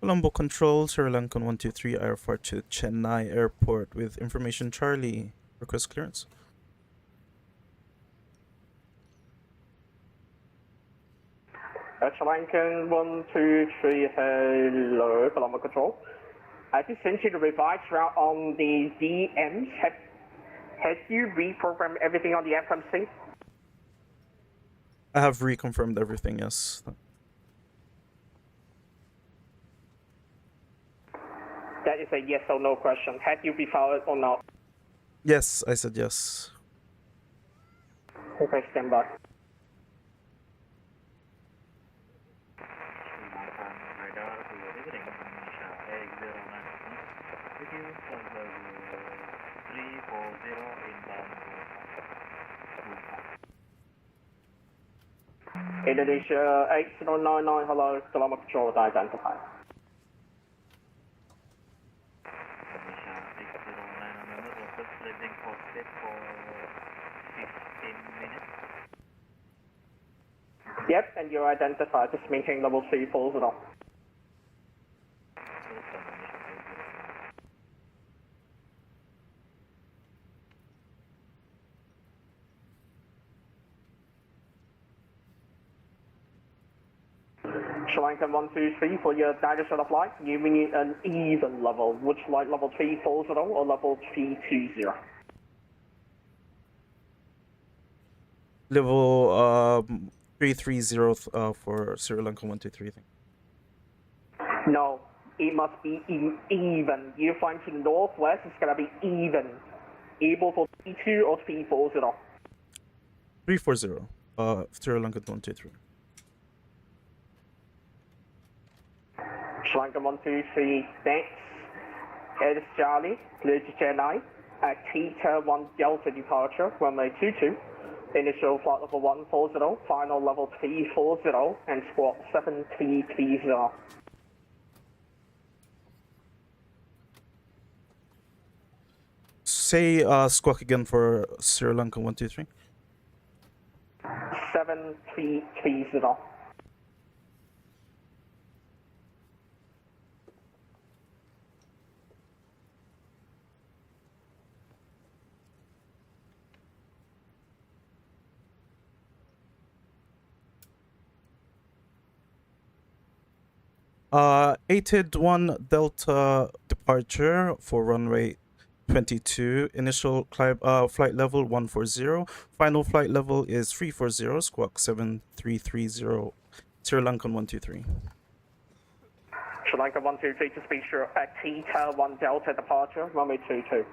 Colombo Control, SriLankan 123, airport to Chennai Airport with information Charlie. Request clearance. SriLankan 123, hello, Colombo Control. I just sent you the revised route on the VMs. Have you reprogrammed everything on the FMC? I have reconfirmed everything, yes. That is a yes or no question. Have you refiled it or not? Yes, I said yes. Okay, stand by. Indonesia 8099, hello, Colombo Control is identified. Yep, and you're identified. Just maintain level 3 falls and all. SriLankan 123 for your direction of flight, you need an even level. Would you like level 340 or level 320? Level 330 for SriLankan 123. No, it must be even. You flying to the northwest, it's gonna be even. Able for 32 or 340? 340, SriLankan 123. SriLankan 123, thanks. Ed Charlie, clear to Chennai. At Theta 1 Delta departure, runway 22. Initial flight level 140, final level 340, and squawk 7330. Say squawk again for SriLankan 123. 7330. ATID 1 Delta departure for runway 22. Initial flight level 140. Final flight level is 340. Squawk 7330. SriLankan 123. SriLankan 123 to speak sure at Theta 1 Delta departure, runway 22.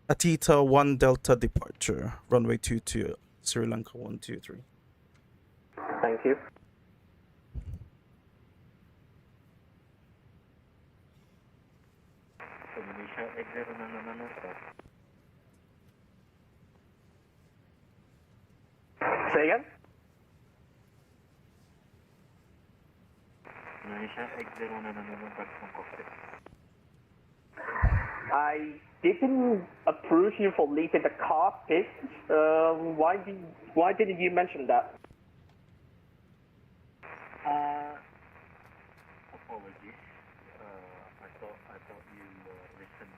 Atita 1 Delta departure, runway 22, SriLankan 123. Thank you. Say again? I didn't approve you for leaving the cockpit. Why didn't you mention that? Apologies. I thought you listened.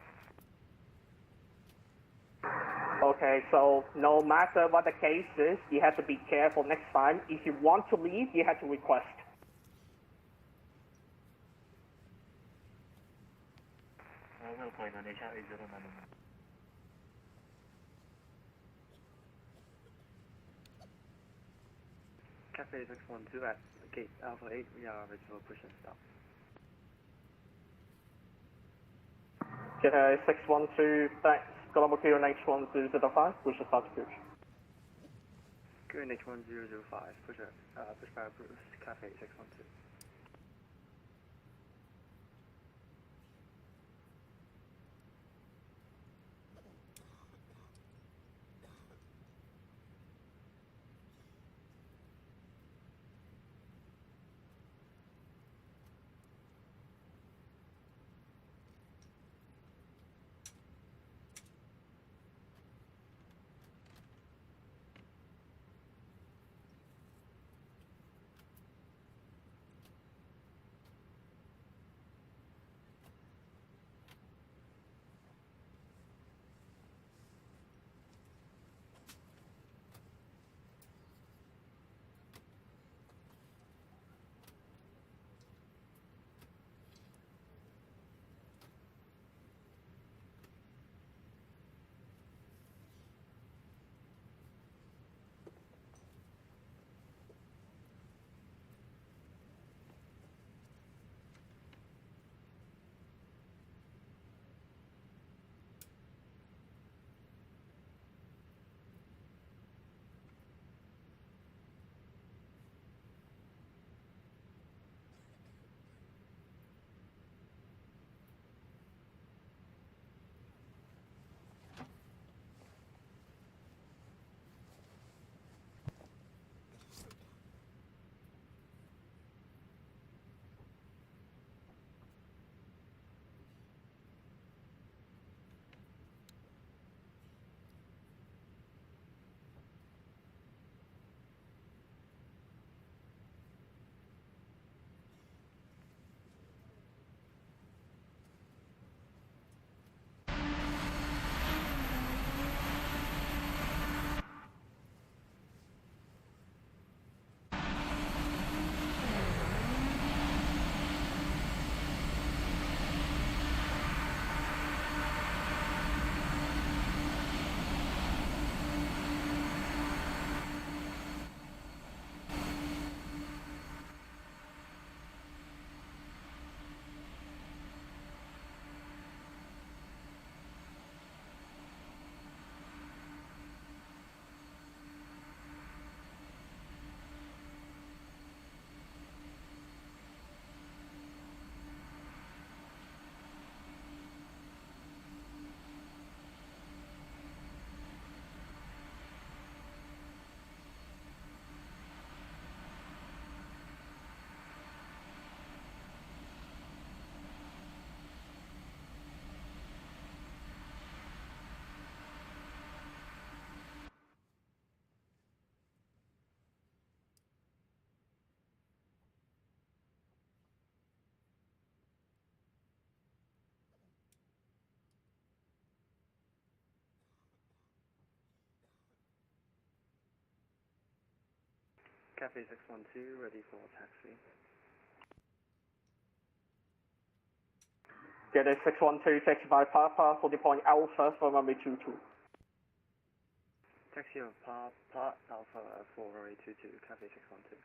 Okay, so no matter what the case is, you have to be careful next time. If you want to leave, you have to request. Welcome Indonesia 8099. Cafe 612 at gate Alpha 8, we are ready for push and stop. Okay, 612, thanks. Colombo QNH 1005, push and start to push. QNH 1005, push by approved, Cafe 612. Cafe 612, ready for taxi. Get a 612, taxi by Papa for the point Alpha for runway 22. Taxi of Papa Alpha for runway 22, Cafe 612.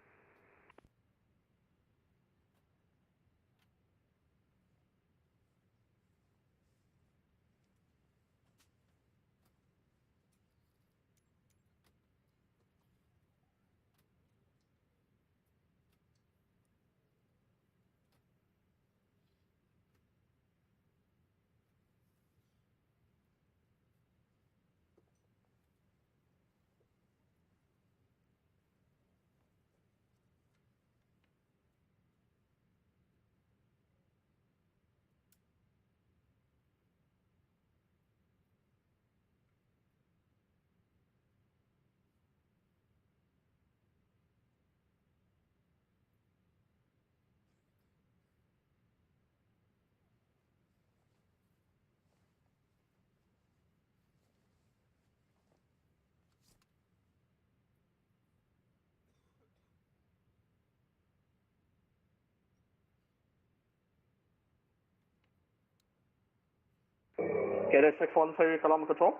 Get a 612, Colombo Control.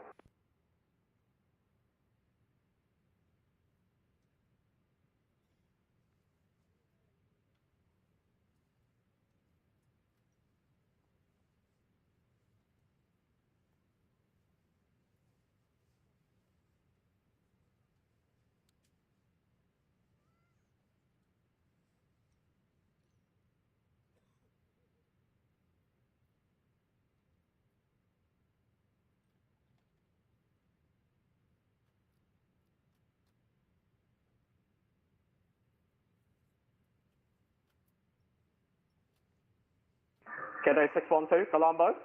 Get a 612, Colombo.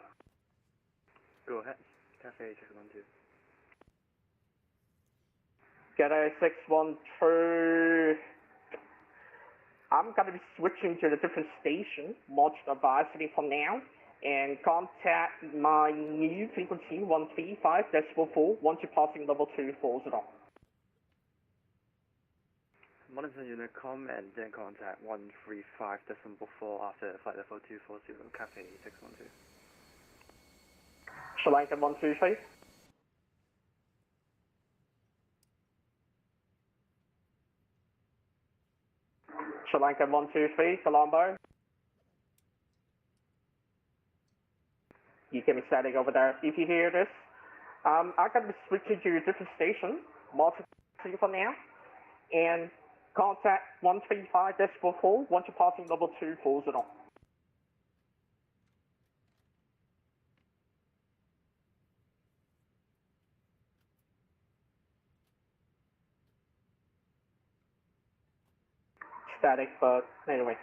Go ahead. Cafe 612. Get a 612. I'm going to be switching to a different station, much advisory for now, and contact my new frequency 135.4 once you're passing level 240. Monitor unit com and then contact 135.4 after flight level 240, Cafe 612. SriLankan 123. SriLankan 123, Colombo. You can be static over there. If you hear this, I'm going to be switching to a different station, multi for now, and contact 135.4 once you're passing level 240. Static, but anyway.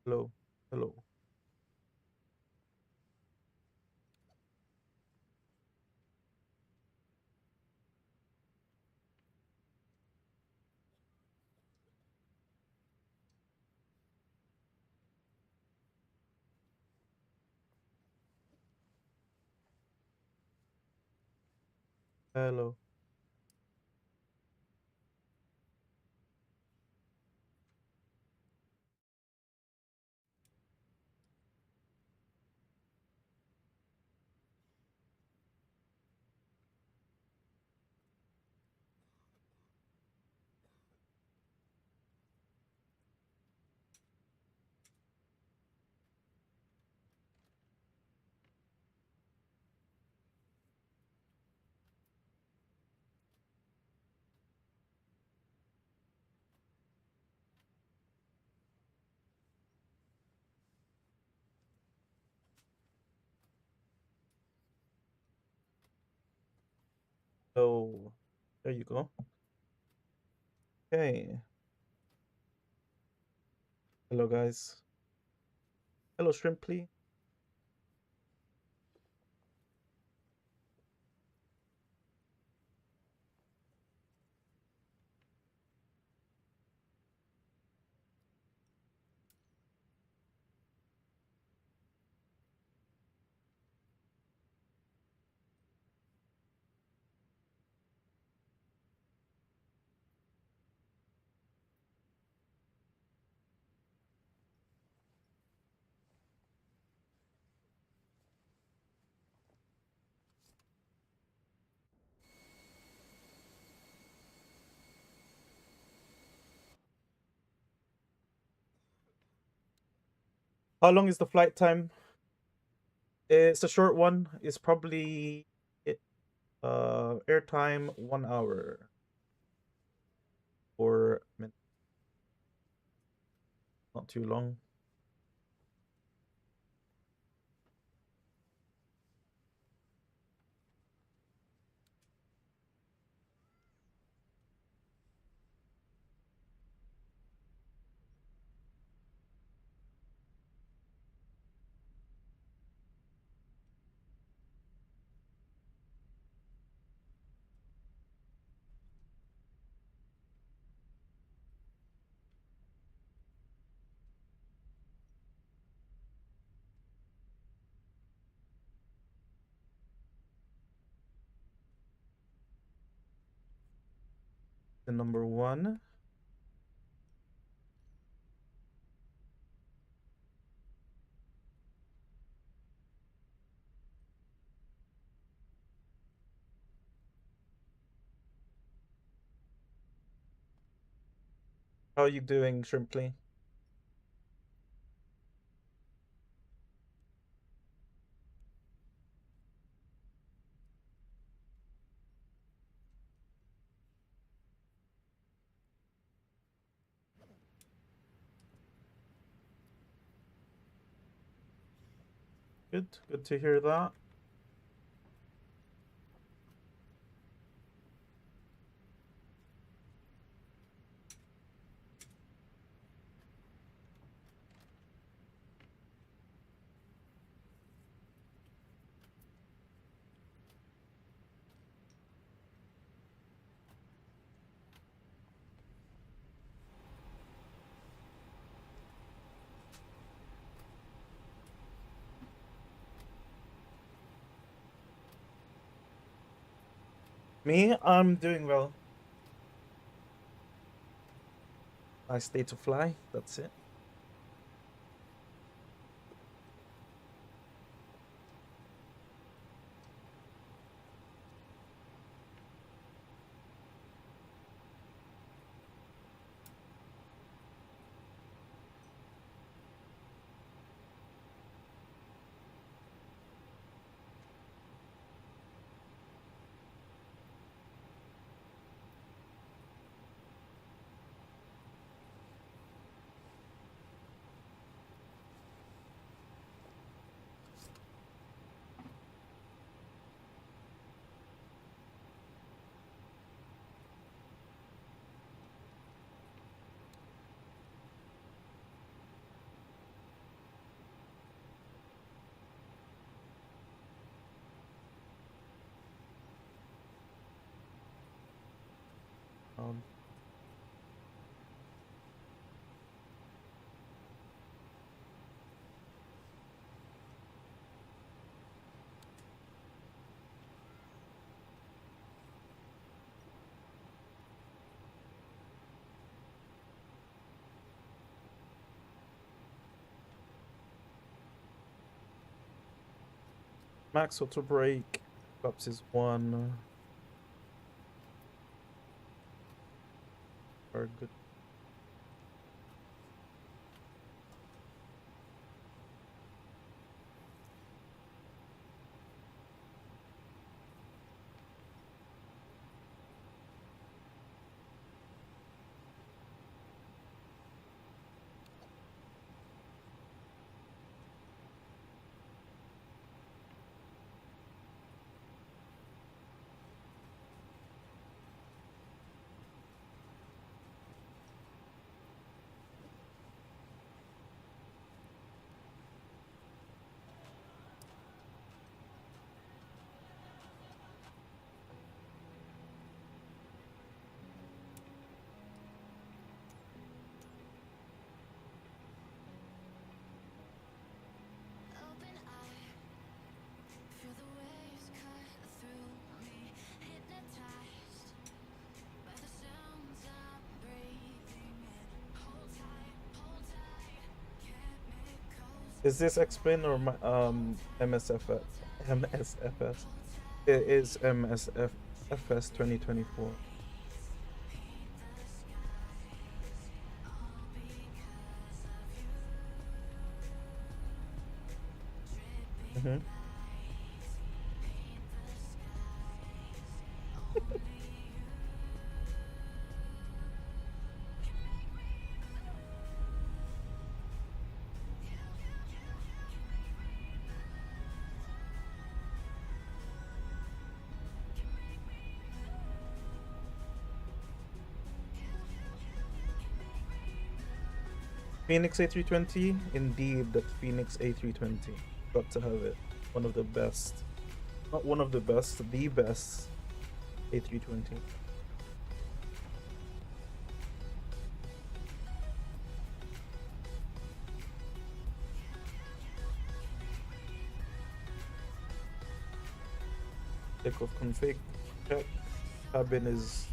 Hello. Hello. Hello. So there you go. Okay. Hello, guys. Hello, Shrimply. How long is the flight time? It's a short one. It's probably airtime 1 hour or not too long. The number 1. How are you doing, Shrimply? Good to hear that. Me, I'm doing well. Nice day to fly. That's it. down. Max auto brake. Flaps is 1. Are good. Is this explain or MSFS? MSFS. It is MSFS 2024. Mm-hmm. Phoenix A320, indeed, that Phoenix A320. Got to have it. One of the best. Not one of the best, the best A320. Takeoff config check. Cabin is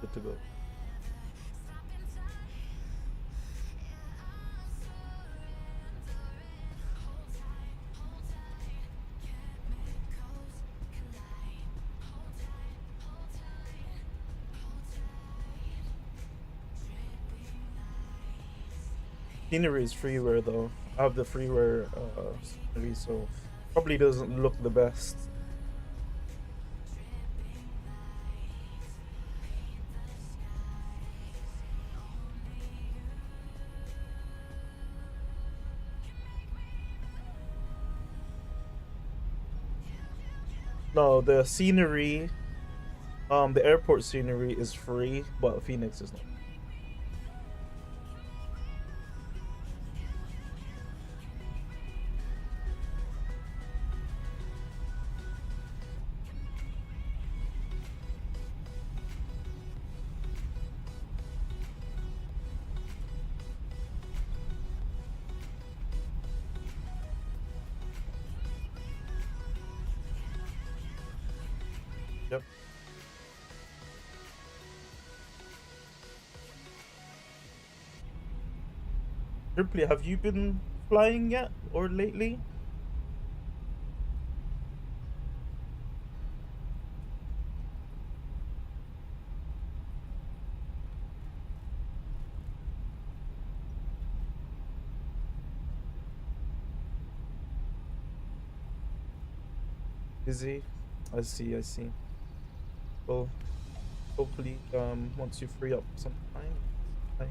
good to go. Scenery is freeware though. I have the freeware scenery, so probably doesn't look the best. No, the scenery, the airport scenery is free, but Phoenix is not. Yep. Ripley, have you been flying yet or lately? Busy? I see, I see. Well, hopefully, once you free up some time.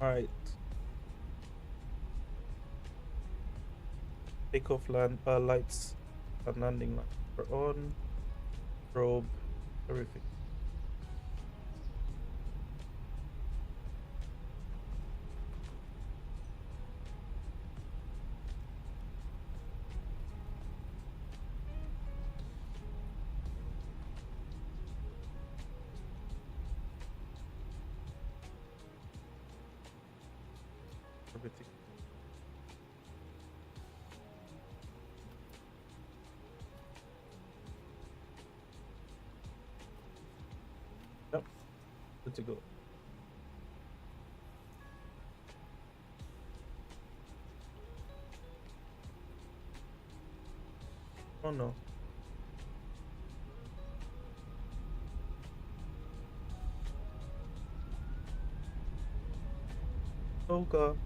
Alright. Takeoff lights and landing lights are on. Probe, everything. Everything. Yep, good to go. Oh no. Oh god.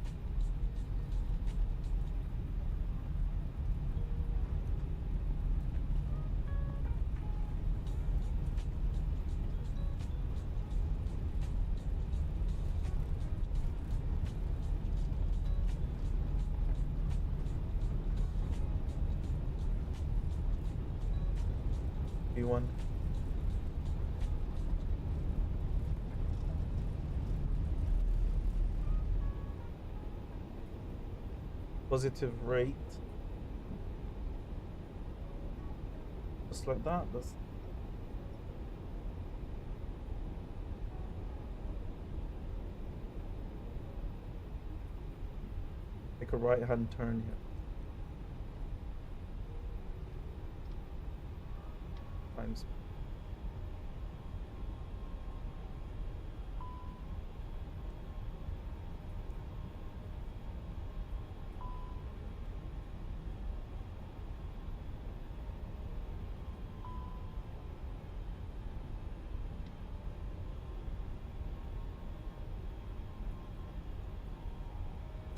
V1. Positive rate. Just like that. That's make a right hand turn here. Times.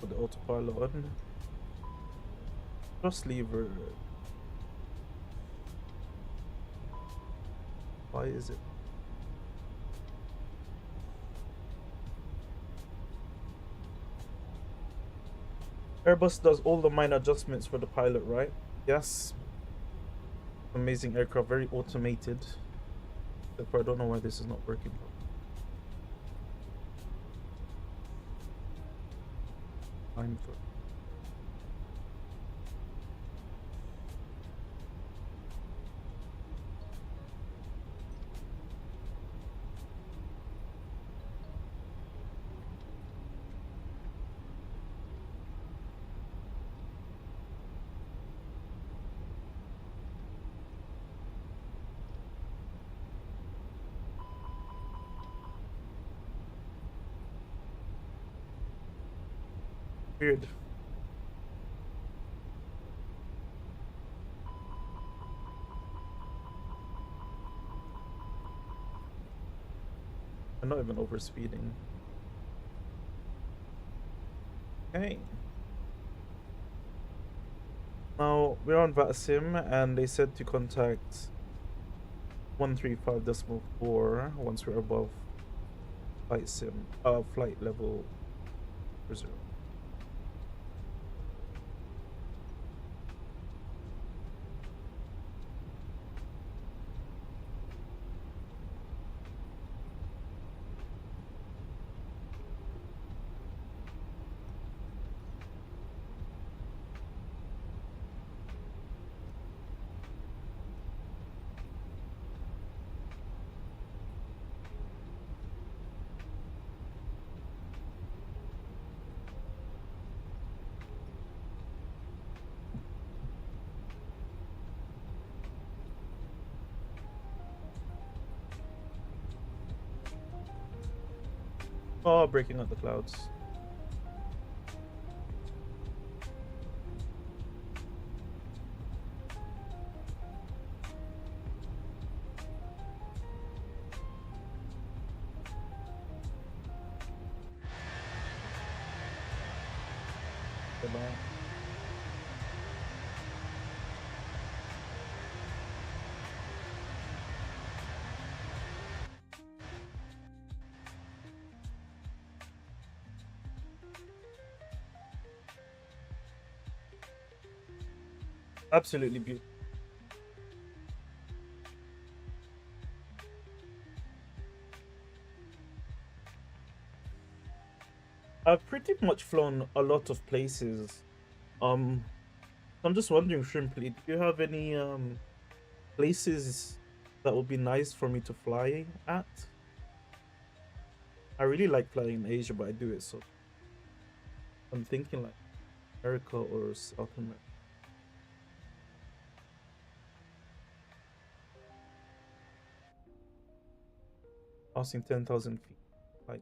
Put the autopilot on. Thrust lever. Why is it? Airbus does all the minor adjustments for the pilot, right? Yes. Amazing aircraft, very automated. Except for I don't know why this is not working. Time for. Weird. I'm not even overspeeding. Okay. Now we're on VATSIM and they said to contact 135.4 once we're above flight level 0. Oh, breaking up the clouds. Goodbye. Absolutely beautiful. I've pretty much flown a lot of places. Um, I'm just wondering, Shrimply, do you have any places that would be nice for me to fly at? I really like flying in Asia, but I do it so I'm thinking like America or South America. Passing 10,000 feet. Like,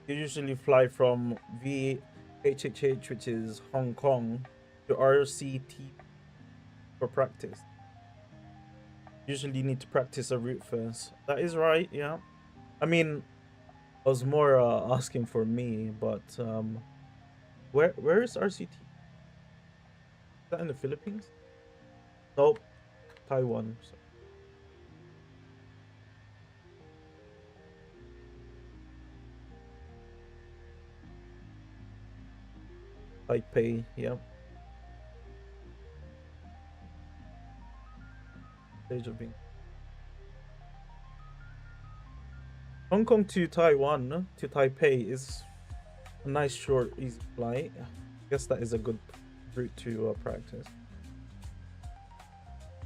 you usually fly from VHHH, which is Hong Kong, to RCT for practice. Usually you need to practice a route first. That is right, yeah. I mean, I was more asking for me, but where is RCT? Is that in the Philippines? Nope, Taiwan. So, Taipei, yeah. Stage of being Hong Kong to Taiwan to Taipei is a nice, short, easy flight. I guess that is a good route to practice.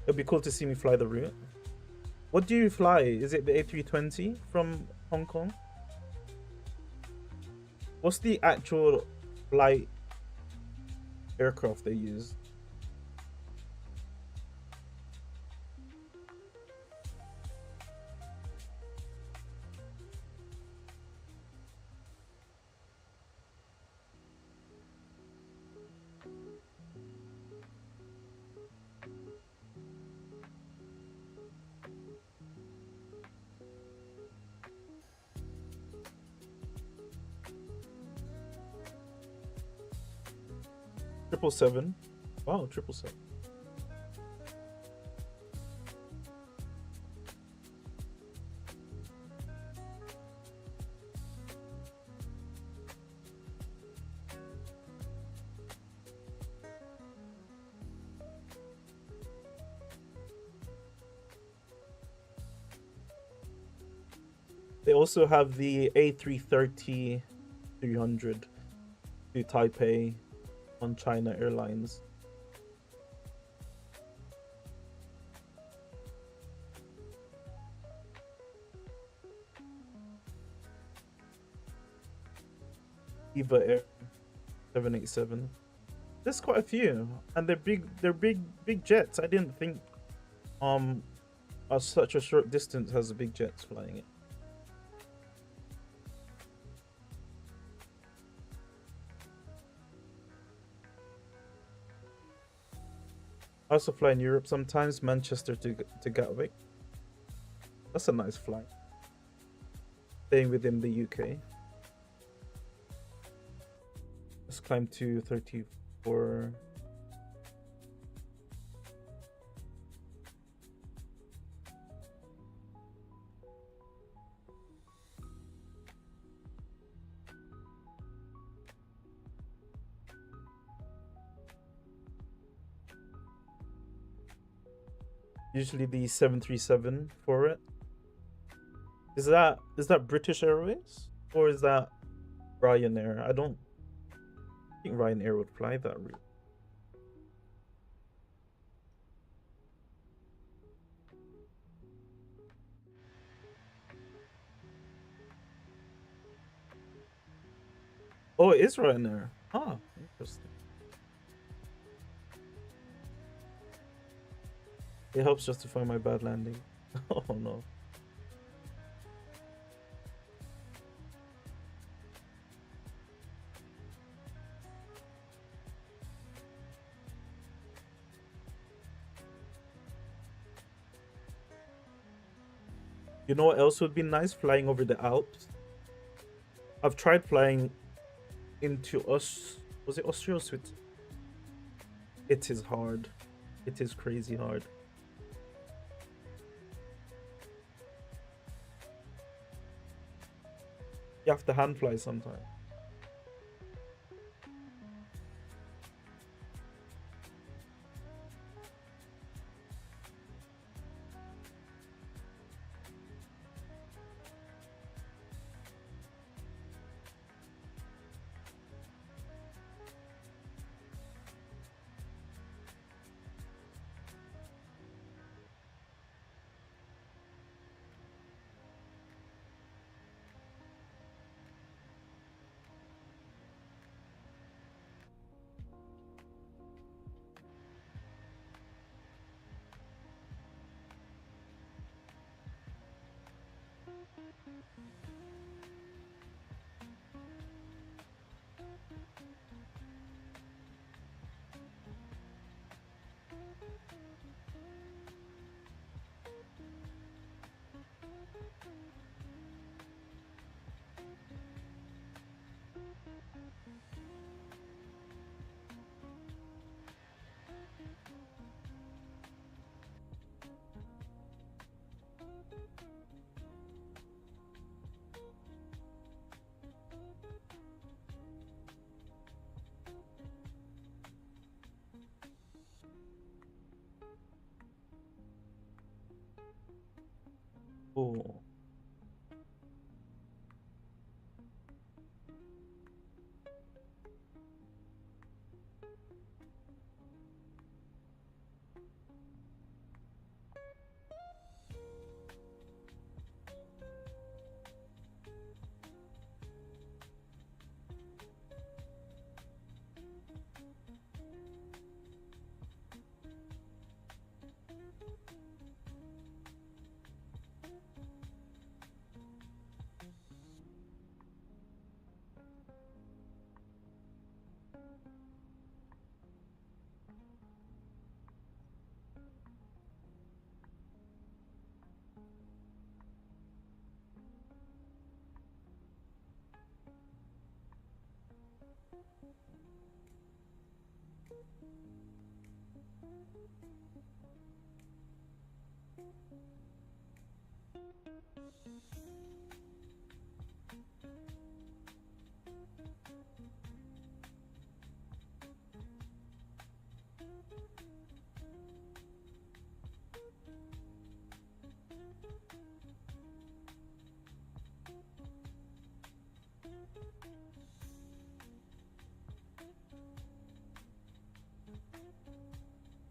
It'd be cool to see me fly the route. What do you fly? Is it the A320 from Hong Kong? What's the actual flight aircraft they use? Triple seven. Wow, 777. They also have the A330 300 to Taipei on China Airlines. Eva Air 787. There's quite a few, and they're big. They're big jets. I didn't think such a short distance has big jets flying it. I also fly in Europe sometimes, Manchester to Gatwick. That's a nice flight. Staying within the UK. Let's climb to 34. Usually the 737 for it. Is that British Airways or is that Ryanair? I don't think Ryanair would fly that route. Oh, it is Ryanair. Ah, interesting. It helps justify my bad landing. Oh no. You know what else would be nice? Flying over the Alps. I've tried flying into us. Was it Austria or Switzerland? It is hard. It is crazy hard. You have to hand fly sometimes. Oh.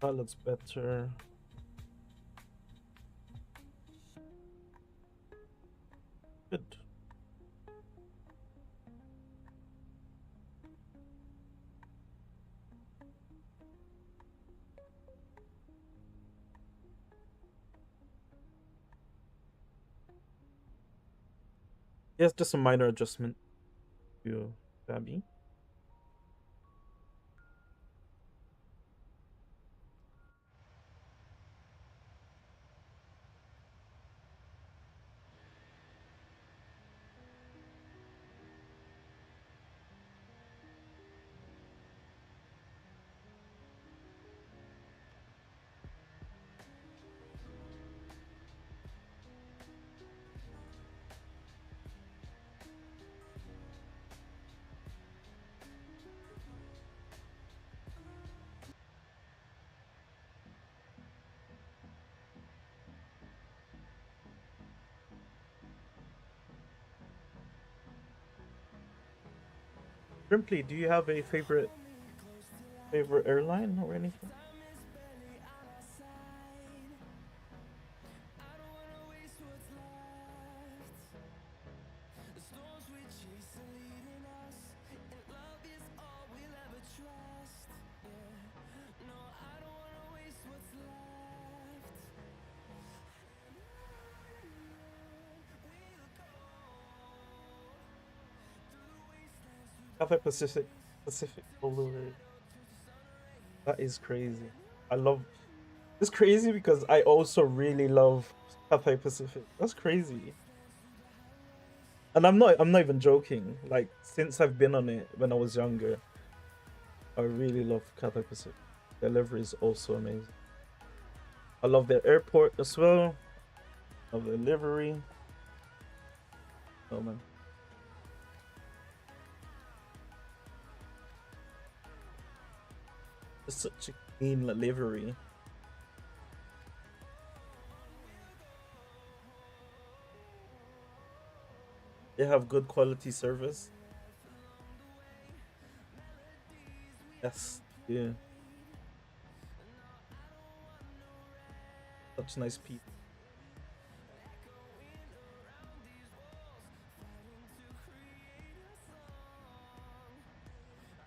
That looks better. Good. Yes, just a minor adjustment to Gabby. Simply, do you have a favorite airline or anything? Cathay Pacific all the way. That is crazy. I love. It's crazy because I also really love Cathay Pacific. That's crazy. And I'm not even joking. Like since I've been on it when I was younger, I really love Cathay Pacific. Their livery is also amazing. I love their airport as well. Love their livery. Oh man. It's such a clean livery. They have good quality service. Yes, yeah. Such nice people.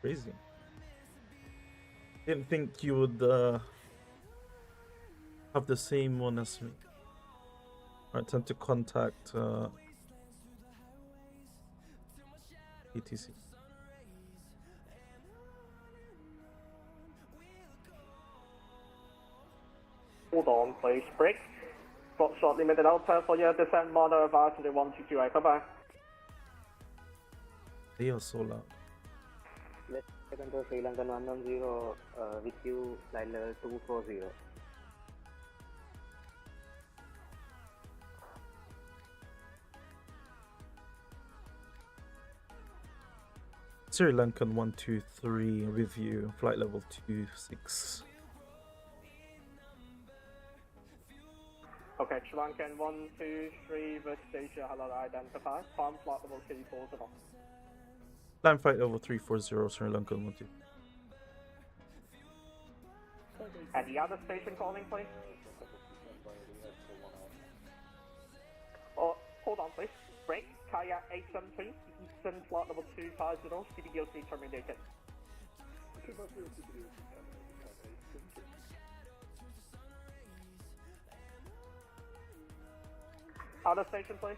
Crazy. Didn't think you would have the same one as me. I tend to contact ETC. Hold on, please. Break. Got short limited output for your descent monitor advisory 1228. Bye-bye. They are so loud. Let's control SriLankan 110 with you, flight level 240. SriLankan 123 with you, flight level 26. Okay, SriLankan 123 with Asia, hello, identify. Farm flight level 340. Land flight level 340, SriLankan 12. And the other station calling, please. Oh, hold on, please. Break. Kayak 873, Eastern flight level 250, CBDOC terminated. Other station, please.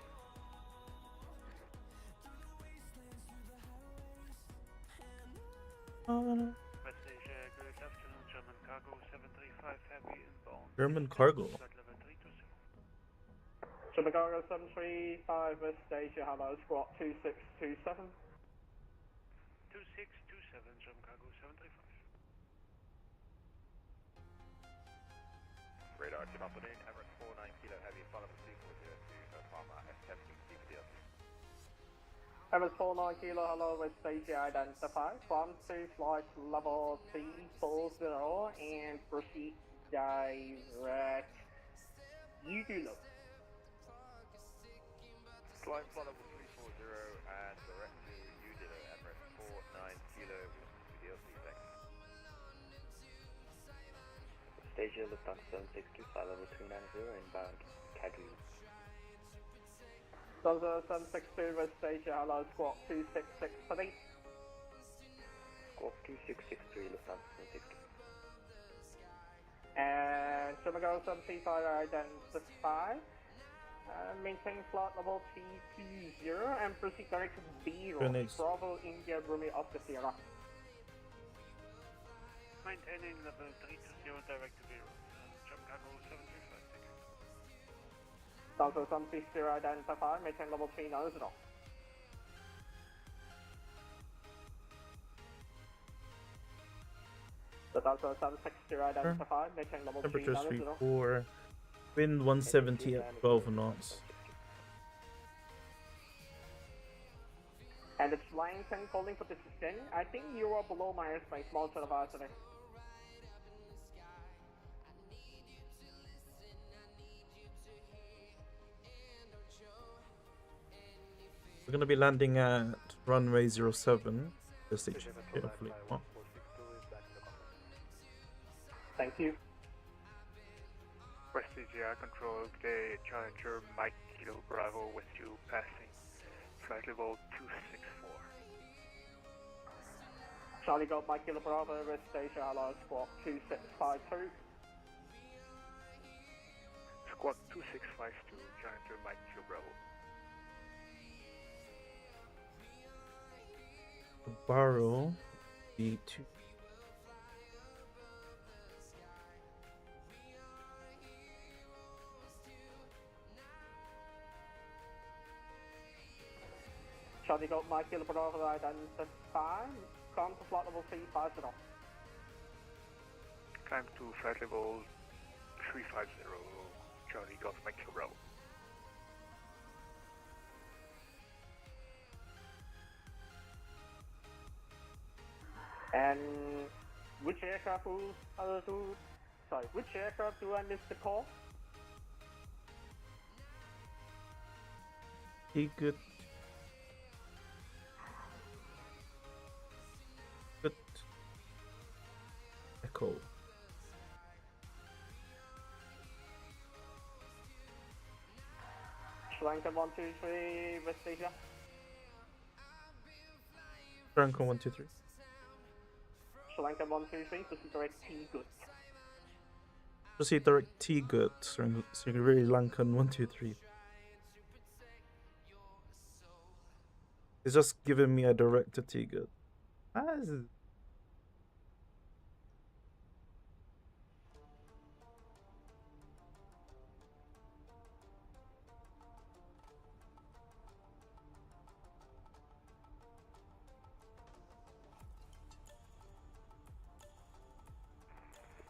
West Asia, good afternoon, German Cargo 735 Heavy inbound. German Cargo. Flight level 320. German Cargo 735 West Asia, hello, squawk 2627. 2627, German Cargo 735. Radar, good afternoon, Emirates 49 Kilo Heavy, flight level 340 to Palma S70 CPDLC. Emirates 49 Kilo, hello, West Asia, identify. From to flight level 340 and proceed direct. You do look. Flight level 340 and direct to Udilo, Emirates 49 Kilo CPDLC, thanks. Asia Lufthansa 762, flight level 390, inbound Cadbury. Delta 762 West Asia, hello, squawk 2663. Squawk 2663, Lufthansa 762. And German Cargo 735 identify. Maintain flight level 320 and proceed direct to B-Road. Phoenix. Bravo India Brunei Oscar Sierra. Maintaining level 320 direct to Beirut. German Cargo 735, thank you. Delta 760 identify, maintain level 390. The Delta 760 identify, maintain level Temperature 390. 34. Wind 170 at 12 knots. And it's SriLankan calling for decision. I think you are below my airspace, Mountain Advisory. We're gonna be landing at runway 07. Just carefully. Oh. Thank you. West Asia Control, the Challenger Mike Kilo Bravo with you passing. Flight level 264. Charlie got Mike Kilo Bravo, West Asia, hello, squawk 2652. Squawk 2652, Challenger Mike Kilo Bravo. to borrow the two. Charlie got my kilo Bravo identified. Climb to flight level 350. Climb to flight level 350. Charlie Golf Mike Bravo. And which aircraft which aircraft do I miss the call? Good. Good. Echo. SriLankan 123 West Asia. SriLankan 123. SriLankan 123, proceed direct T good. Proceed direct T good. SriLankan 123. It's just giving me a direct to T good.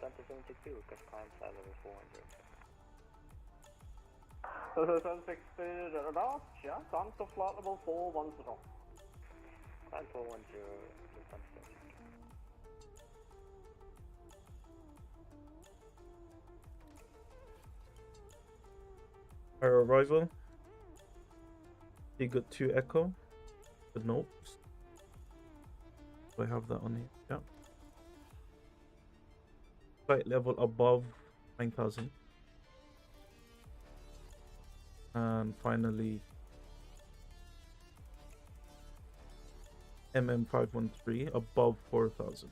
Delta 762, request climb flight level 400. Delta 762, last, yeah, climb to flight level 410. Climb 410, Delta 762. Our arrival. You got 2 Echo. The notes. Do I have that on here? Yeah. Flight level above 9,000. And finally, MM513 above 4,000.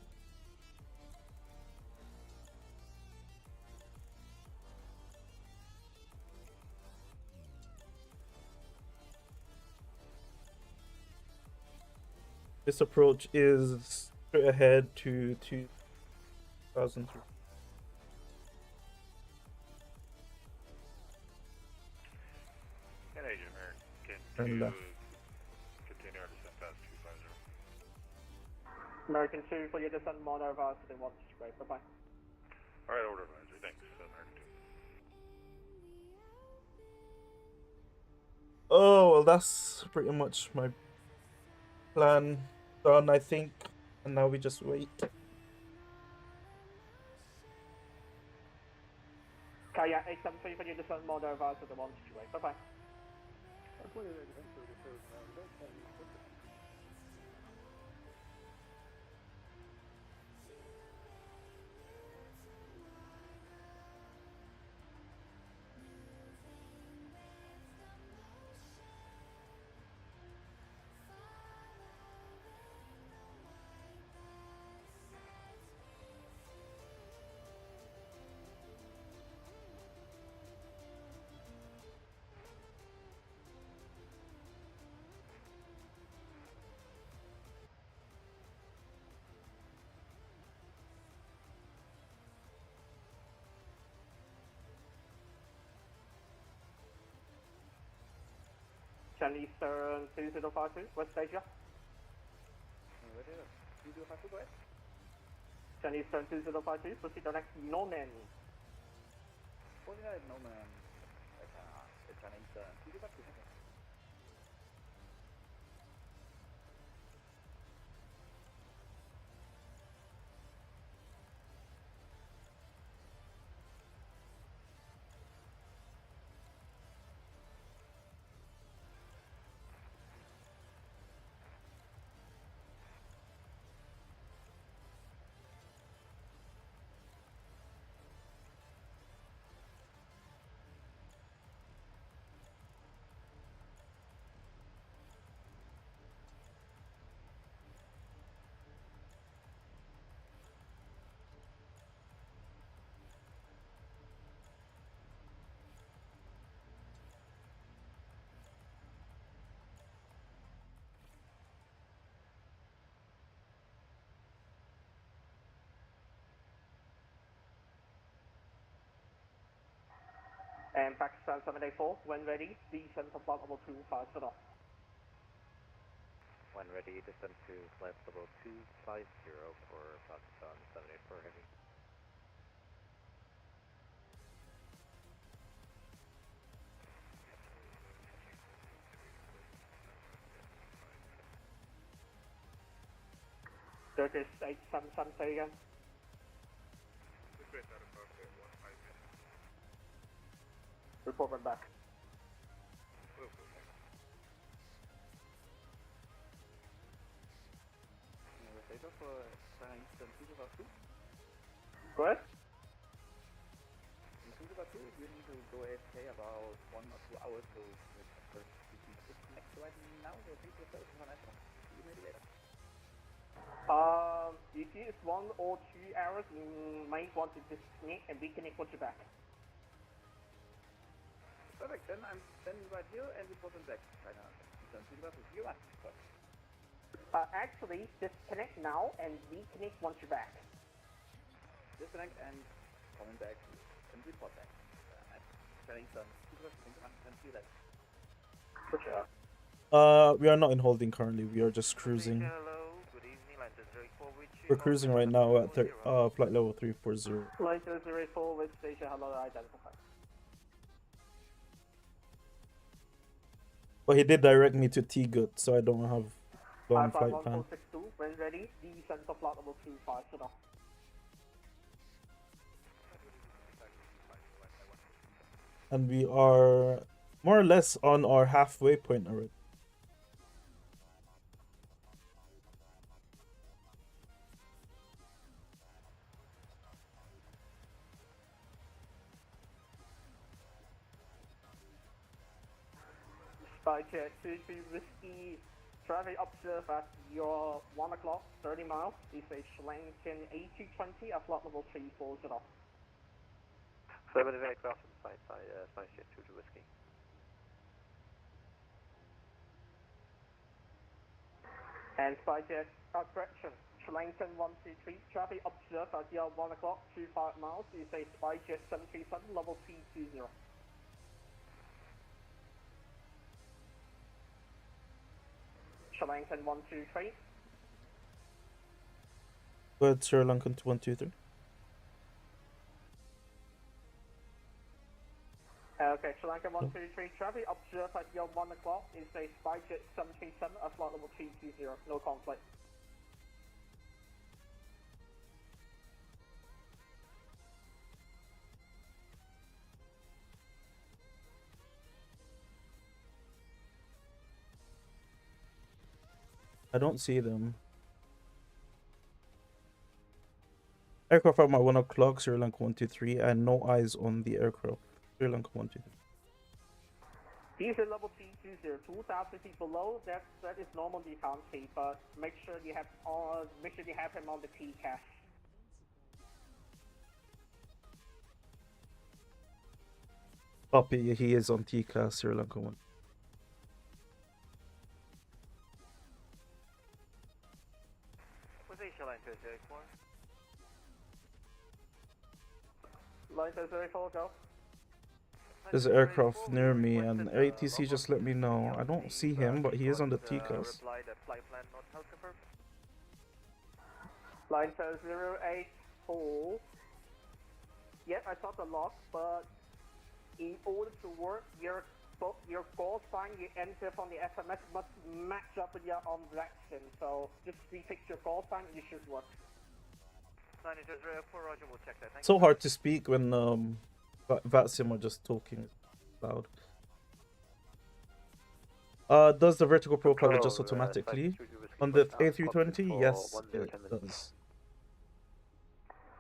This approach is straight ahead to 2003. And Agent American, And can left. you continue our descent past 250? American 2 for your descent monitor advise to the 1 straight. Bye bye. Alright, order advisor, thanks. American 2. Oh, well, that's pretty much my plan done, I think. And now we just wait. Kayak 873 for your descent monitor advise to the 1 straight. Bye bye. Chennai Eastern 2052, West Asia. Where did it? 2052, go ahead. Chennai Eastern 2052, proceed direct Nomen. 49 Noman. It's an Eastern 2052. And Pakistan 784, when ready, descend to flight level 250. When ready, descend to flight level 250 for Pakistan 784 Heavy. Turkish 877, say again. Report back. Go ahead. In Singapore, you need to go AFK about 1 or 2 hours to disconnect right now. So please refer to my network. See you maybe later. If it's 1 or 2 hours, you might want to disconnect and reconnect once you're back. Perfect, then I'm standing right here and reporting back right now. So Singapore, see you later. Actually, disconnect now and reconnect once you're back. Disconnect and coming back and report back. I'm telling some people and see that. For sure. We are not in holding currently. We are just cruising. Hello, good evening, line 004 with you. We're cruising right now at flight level 340. Line 004 with station hello identified. But he did direct me to T-Gut, so I don't have long flight plan. 1462, when ready, descend to flight level 250. And we are more or less on our halfway point already. Spyjet 22 Whiskey, traffic observe at your 1 o'clock, 30 miles. This is SriLankan A320 at flight level 340. Affirmative aircraft in sight by Spyjet 22 Whiskey. And Spyjet, correction, SriLankan 123, traffic observe at your 1 o'clock, 25 miles. This is Spyjet 737, level 320. SriLankan 123. Go ahead, SriLankan 123. Okay, SriLankan 123, traffic observe at your 1 o'clock. Is a Spyjet 737 at flight level 320, no conflict. I don't see them. Aircraft at my 1 o'clock, SriLankan 123, and no eyes on the aircraft. SriLankan 123. These are level 320, 2,000 feet below. That is normal, you can't see, but make sure you have him on the TCAS. Copy, he is on TCAS, SriLankan 1. Position line 204. Line 004, go. There's an aircraft near me, and ATC just let me know. I don't see him, but he is on the TCAS. Line 084. Yep, I saw the log, but in order to work, your call sign you enter from the SMS must match up with your on VATSIM. So just refix your call sign, you should work. So hard to speak when VATSIM are just talking loud. Does the vertical profile adjust automatically? On the A320, yes, it does.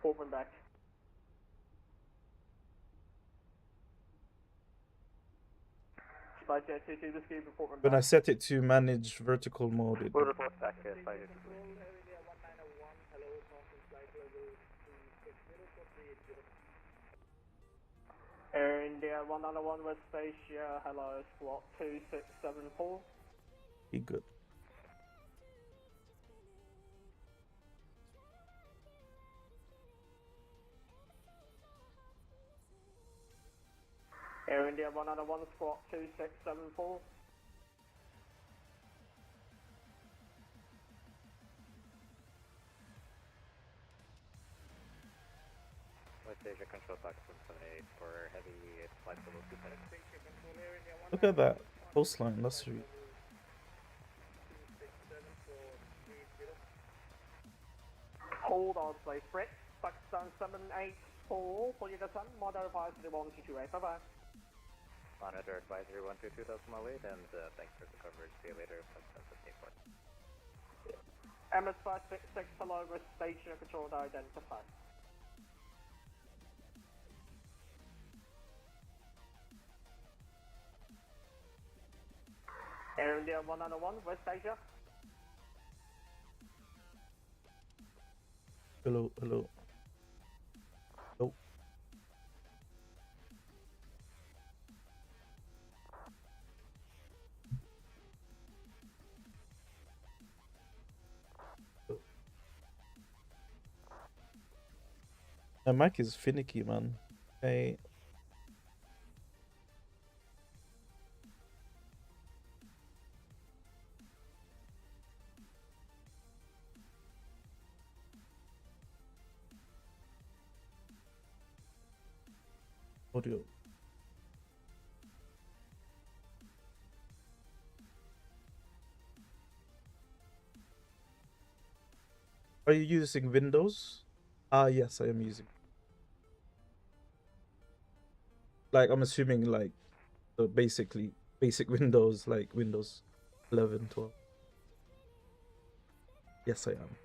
Open back. When I set it to manage vertical mode, it We'll report back here, Spyjet. Air India 191 West Asia, hello, squawk 2674. Be good. Air India 101, squawk 2674. West Asia Control Box 178 for heavy flight level 2 minutes. Look at that coastline. That's sweet. Hold on, please. Fritz, Pakistan 784, for you to sun, monitor advisory 1228. Bye bye. Monitor advisory 122, decimal 8, and thanks for the coverage. See you later, Pakistan 784. MS 566, hello, with station control identified. Air India 101, West Asia. Hello, hello. Nope. My mic is finicky, man. Hey. Audio. Are you using Windows? Yes, I am using. Like, I'm assuming like the basic Windows, like Windows 11, 12. Yes, I am.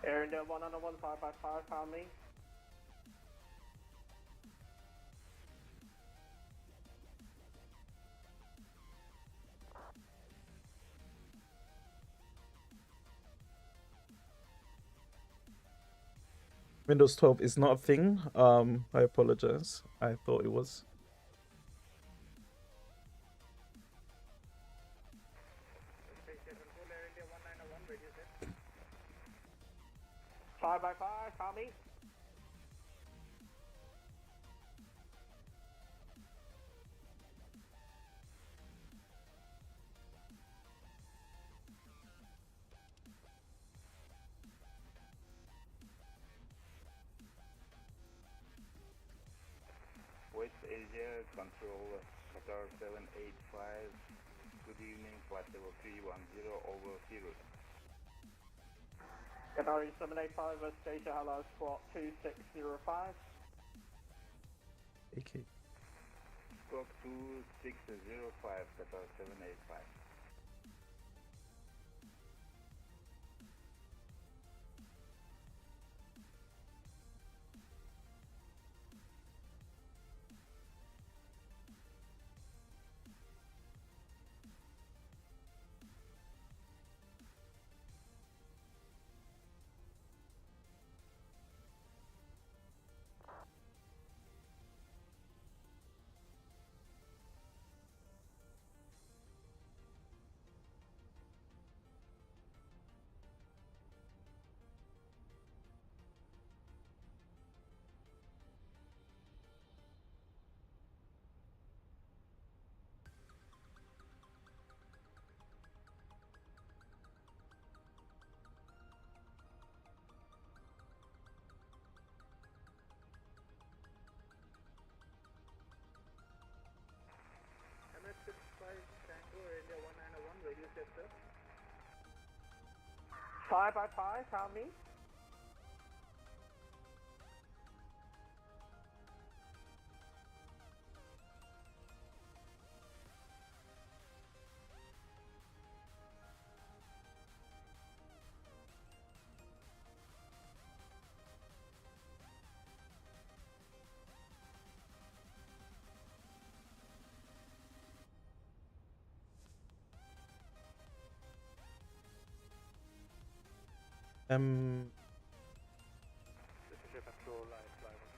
Air India 101, 555, found me. Windows 12 is not a thing. I apologize. I thought it was. Five by five, found me. West Asia Control Qatar 785. Good evening, flight level 310 over zero. Qatar 785, West Asia, hello, squawk 2605. Okay. Squawk 2605, Qatar 785. Five by five, found me.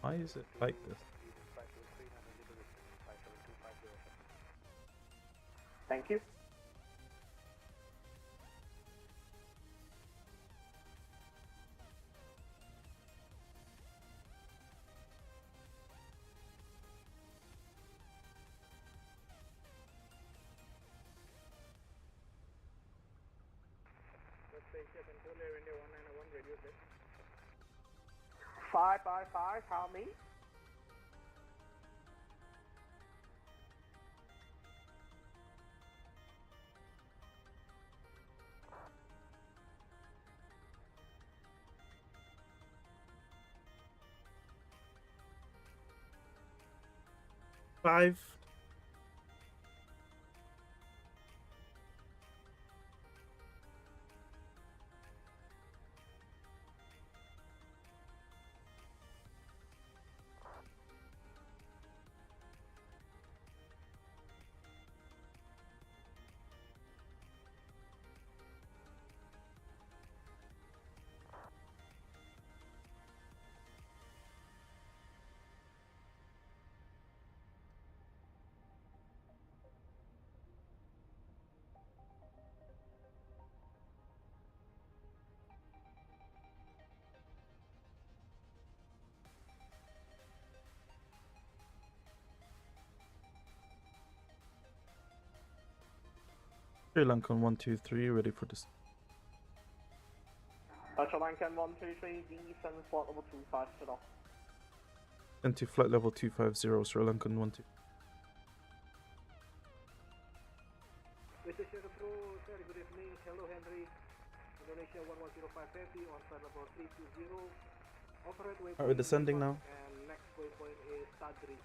Why is it like this? Thank you. Controller India 191 radio set. 5 by 5, how many? Five. SriLankan 123, ready for this. SriLankan 123, descend flight level 25 to off. Into flight level 250, SriLankan 12. Mr. Control, sir, good evening. Hello, Henry. Indonesia 1105 heavy on flight level 320. Operate waypoint. Alright, we're descending now. And next waypoint is Tadri.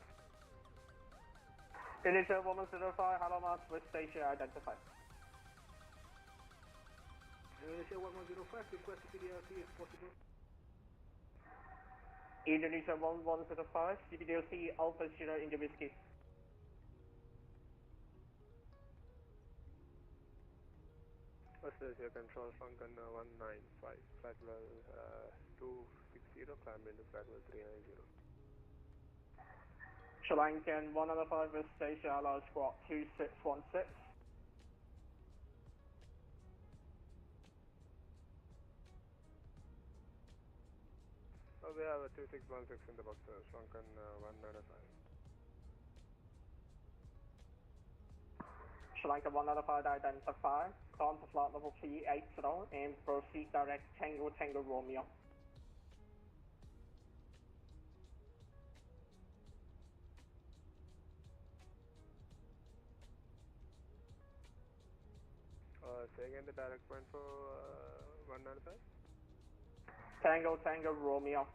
Indonesia 1105, hello, Mars, with station identified. Indonesia 1105, request CPDLC if possible. Indonesia 1105, CPDLC Alpha Sierra India Whiskey. Australia Control SriLankan 195, flight level 260, climb into flight level 390. SriLankan 105 with station allow squawk 2616. We have a 2616 in the box, SriLankan 195. SriLankan 105 identify, climb to flight level 380 and proceed direct Tango Tango Romeo. Say again the direct point for 195? Tango Tango Romeo.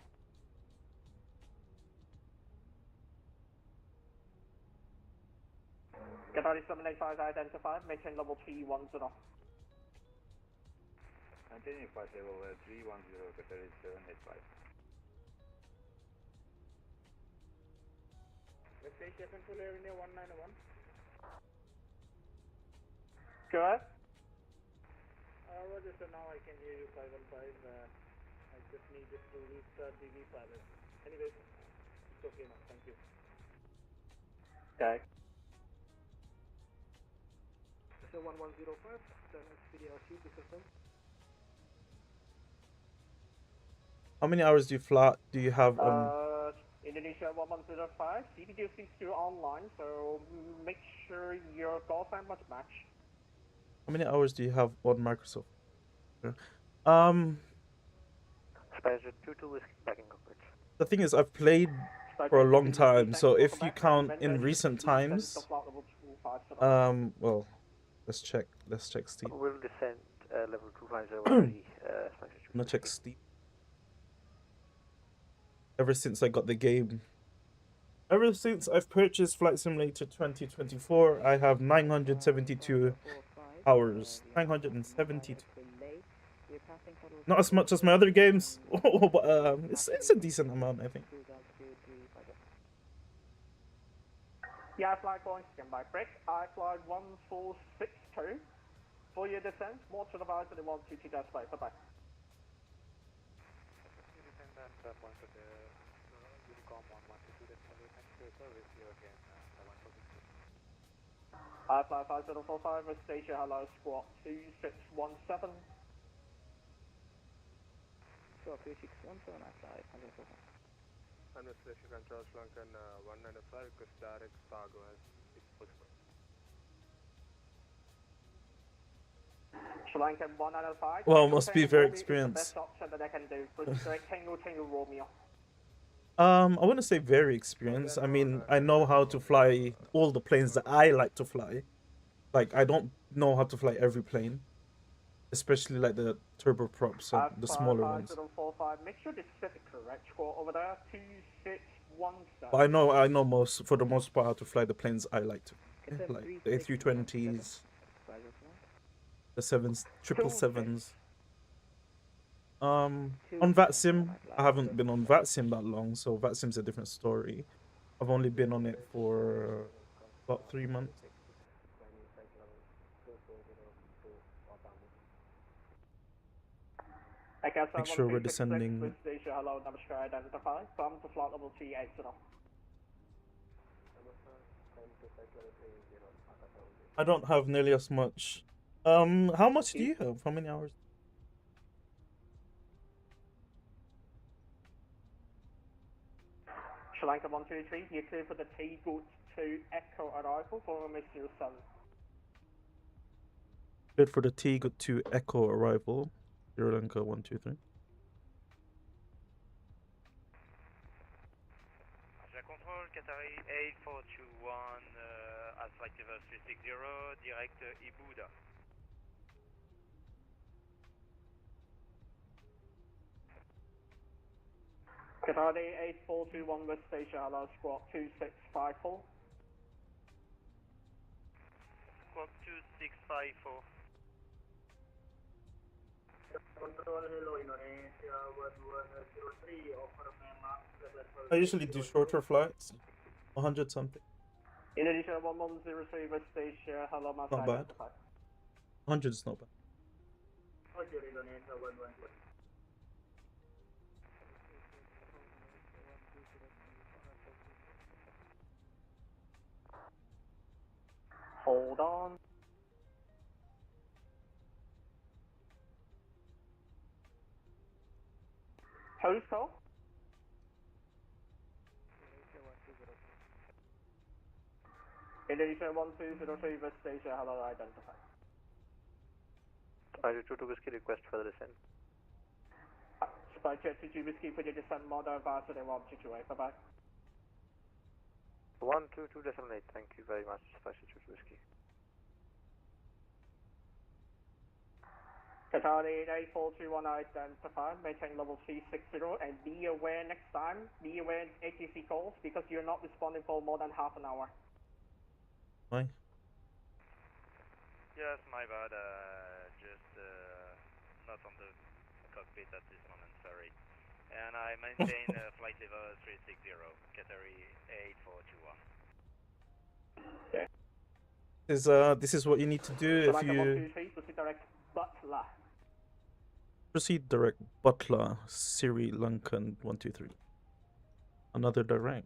Qatari 785 identified, maintain level 310. Maintaining flight level 310, Qatari 785. West Asia Control Air India 191. Go ahead. Roger, so now I can hear you 515. I just needed to restart the V-pilot. Anyways, it's okay now, thank you. Okay. So 1105, then XPDRC to confirm. How many hours do you have on? Indonesia 1105, CPDC is still online, so make sure your call time must match. How many hours do you have on Microsoft? Spicer 22 is back in cockpit. The thing is, I've played for a long time, so if you count in recent times, well, let's check Steam. We'll descend level 250 Spicer 2. I'm gonna check Steam. Ever since I got the game, ever since I've purchased Flight Simulator 2024, I have 972 hours. 972. Not as much as my other games, but it's a decent amount, I think. Yeah, flight going stand by break. I flight 1462. For your descent, more to the right of the 122 dash bye. Bye bye. Fly 5045 with station hello squawk 2617. Squawk 2617, I fly 5045. Administration Control SriLankan 195, request direct cargo as if possible. SriLankan 195. Well, must be very Romeo is the experienced. best option that I can do. Proceed Tango Romeo. I wouldn't say very experienced. I mean, I know how to fly all the planes that I like to fly. Like, I don't know how to fly every plane, especially like the turboprops and the smaller ones. 5045. Make sure the Civic correct score over there. 2617. But I know for the most part how to fly the planes I like to, like the A320s, the 777s. On VATSIM, I haven't been on VATSIM that long, so VATSIM's a different story. I've only been on it for about 3 months. Make sure we're descending. Hello, Namaskar, identify. From to flight level 380. I don't have nearly as much. How much do you have? How many hours? SriLankan 123, you're clear for the T-Goat 2 Echo arrival for Mr. 7. Good for the T-Goat 2 Echo arrival. SriLankan 123. Control, Qatari 8421, at flight level 360, direct Ibuda. Qatari 8421 with station hello, squawk 2654. Squawk 2654. Control hello Indonesia 1103 offer Memax I usually do shorter flights, 100 something. Indonesia 1103 with station hello, my Not bad. 100 is not bad. Roger Indonesia 114. Hold on. Who's call? Indonesia 1203 with station hello, identify. Spy 22 Whiskey, request for the descent. Spy Jet 22 Whiskey for your descent model advisor and 128. Bye bye. 122.8, thank you very much, Spy 22 Whiskey. Qatari 8421 identify, maintain level 360 and be aware next time, be aware ATC calls because you're not responding for more than half an hour. Why? Yes, my bad, just not on the cockpit at this moment, sorry. And I maintain flight level 360, Qatari 8421. This is what you need to do if you proceed direct Butler, SriLankan 123. Another direct.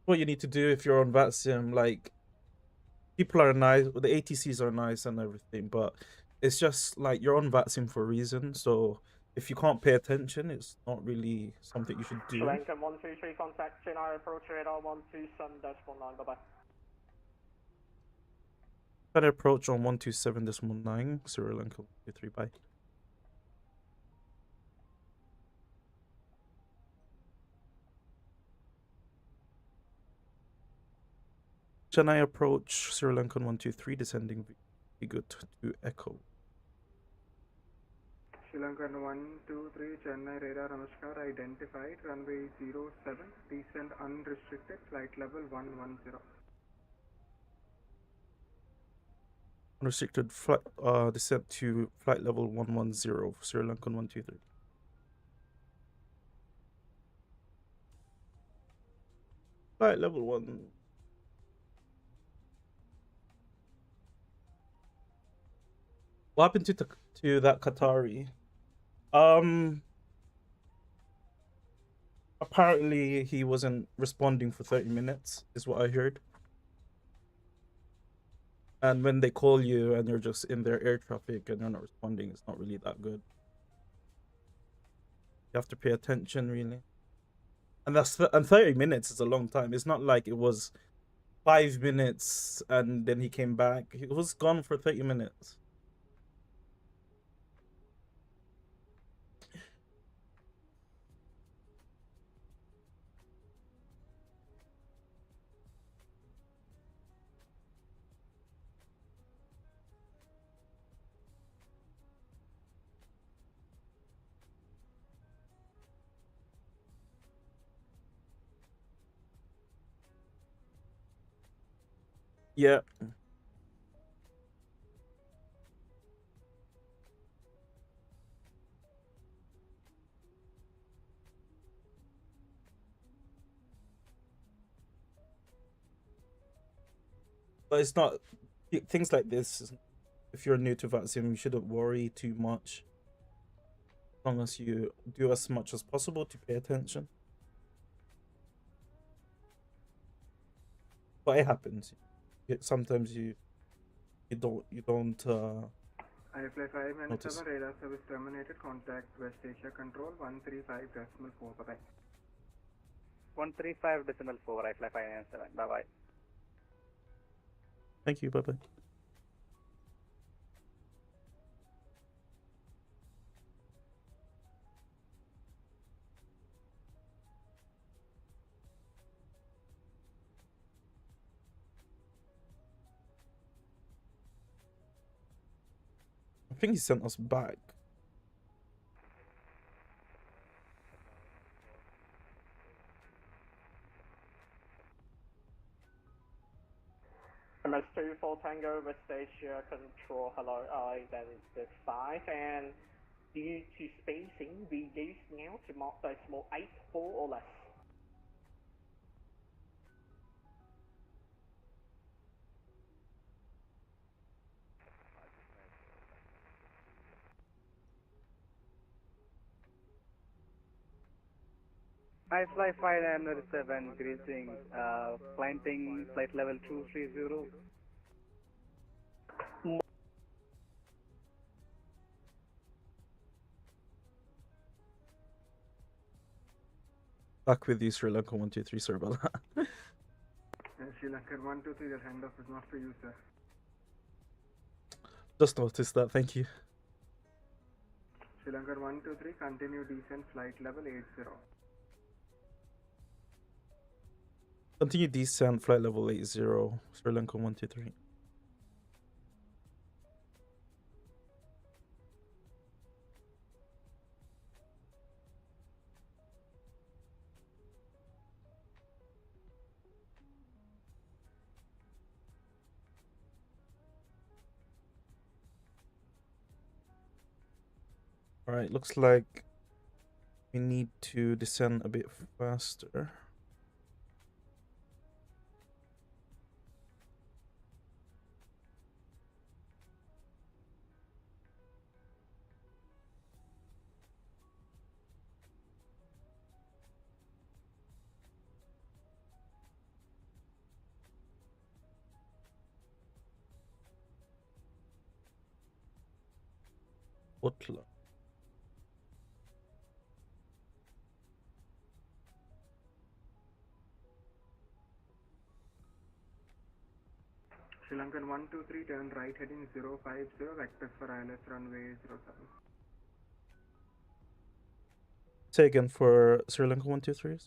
What you need to do if you're on VATSIM, like, people are nice, the ATCs are nice and everything, but it's just like you're on VATSIM for a reason, so if you can't pay attention, it's not really something you should do. SriLankan 123 contact Chennai approach radar 127.9, bye bye. Try approach on 127.9, SriLankan 123, bye. Chennai approach, SriLankan 123, descending good to Echo. SriLankan 123, Chennai radar Namaskar, identified, runway 07, descend unrestricted, flight level 110. Unrestricted flight, descent to flight level 110, SriLankan 123. Flight level 1. What happened to that Qatari? Apparently he wasn't responding for 30 minutes, is what I heard. And when they call you and you're just in their air traffic and you're not responding, it's not really that good. You have to pay attention, really. And 30 minutes is a long time. It's not like it was 5 minutes and then he came back. He was gone for 30 minutes. Yeah. But it's not things like this. If you're new to VATSIM, you shouldn't worry too much. As long as you do as much as possible to pay attention. But it happens. Sometimes you don't iFly 5 and notice. 7 radar service terminated. Contact West Asia Control 135.4. Bye bye. 135.4. iFly 5 and 7. Bye bye. Thank you. Bye bye. I think he sent us back. MS2 for Tango, West Asia Control, hello, identity 5, and due to spacing, we use now to mark decimal 8, 4 or less. iFly 5 and 7, greetings. Planting flight level 230. Back with you, SriLankan 123. Sorry about that. SriLankan 123, the handoff is not for you, sir. Just noticed that. Thank you. SriLankan 123, continue descent flight level 80. Continue descent flight level 80. SriLankan 123. Alright, looks like we need to descend a bit faster. Utla. SriLankan 123, turn right heading 050, vectors for ILS runway 07. Say again for SriLankan 123.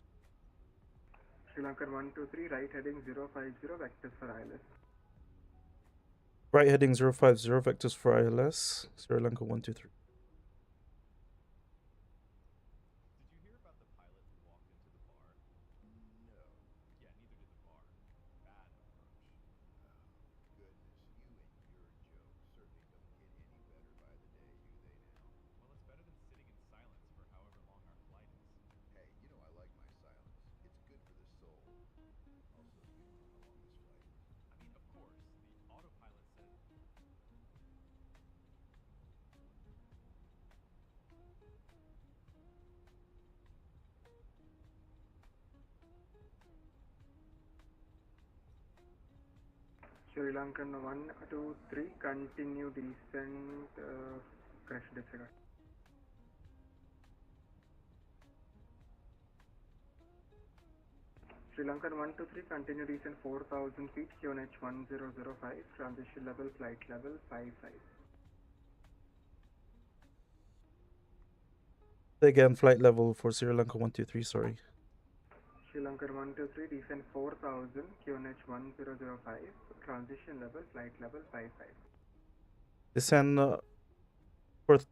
SriLankan 123, right heading 050, vectors for ILS. Right heading 050, vectors for ILS. SriLankan 123. Sri Lankan 123, continue descent, crash disregard. Sri Lankan 123, continue descent 4000 feet, QNH 1005, transition level, flight level 55. Again, flight level for Sri Lanka 123, sorry. Sri Lankan 123, descent 4000, QNH 1005, transition level, flight level 55. Descend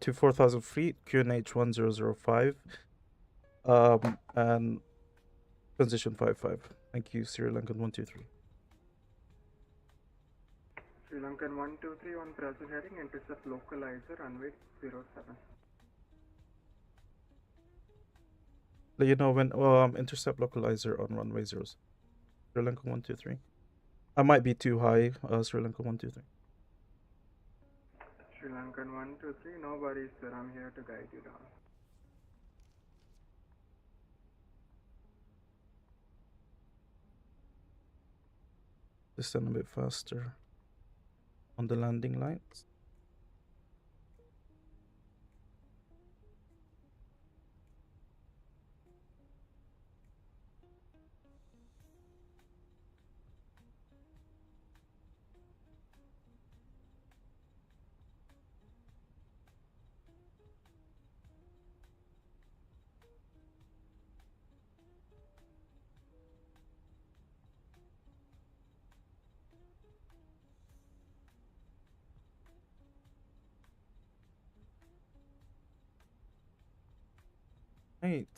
to 4,000 feet, QNH 1005, and transition 55. Thank you, Sri Lankan 123. Sri Lankan 123 on present heading, intercept localizer, runway 07. Let you know when intercept localizer on runway 0. Sri Lankan 123. I might be too high, Sri Lankan 123. Sri Lankan 123, no worries sir, I'm here to guide you down. Descend a bit faster on the landing lights. Right.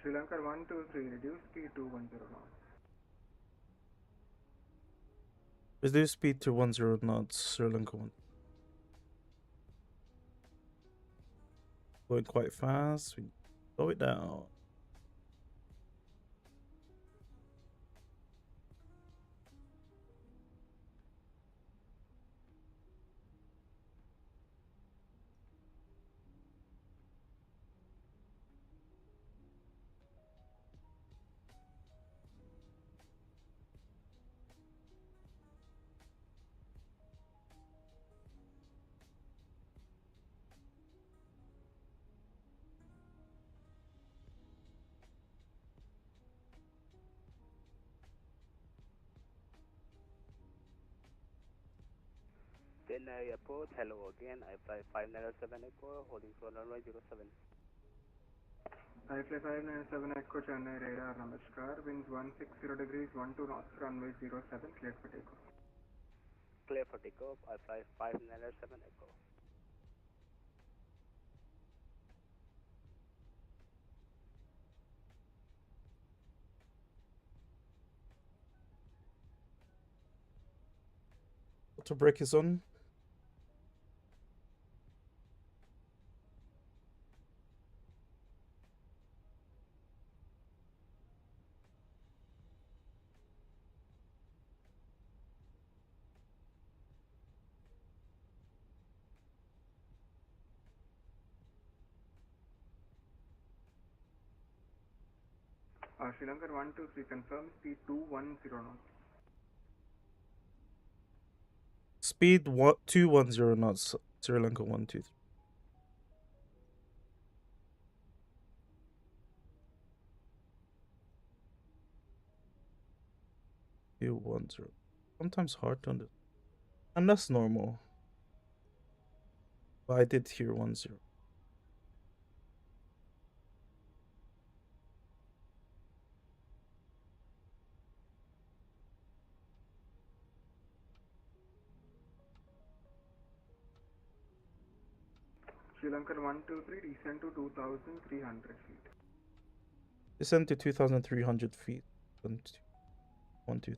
Sri Lanka 123, reduce speed to 10 knots. Reduce speed to 10 knots, Sri Lanka 1. Going quite fast. We slow it down. Chennai Airport, hello again. I fly 597 Echo, holding for runway 07. I fly 597 Echo Chennai radar, namaskar, winds 160 degrees, 12 knots, runway 07, cleared for takeoff. Clear for takeoff, I fly 597 Echo. Auto brake is on. Sri Lanka 123, confirm speed 210 knots. Speed 210 knots, Sri Lanka 123. 210. Sometimes hard to understand. And that's normal. But I did hear 10. Sri Lankan 123, descend to 2300 feet. Descend to 2,300 feet. 1, 2, 3.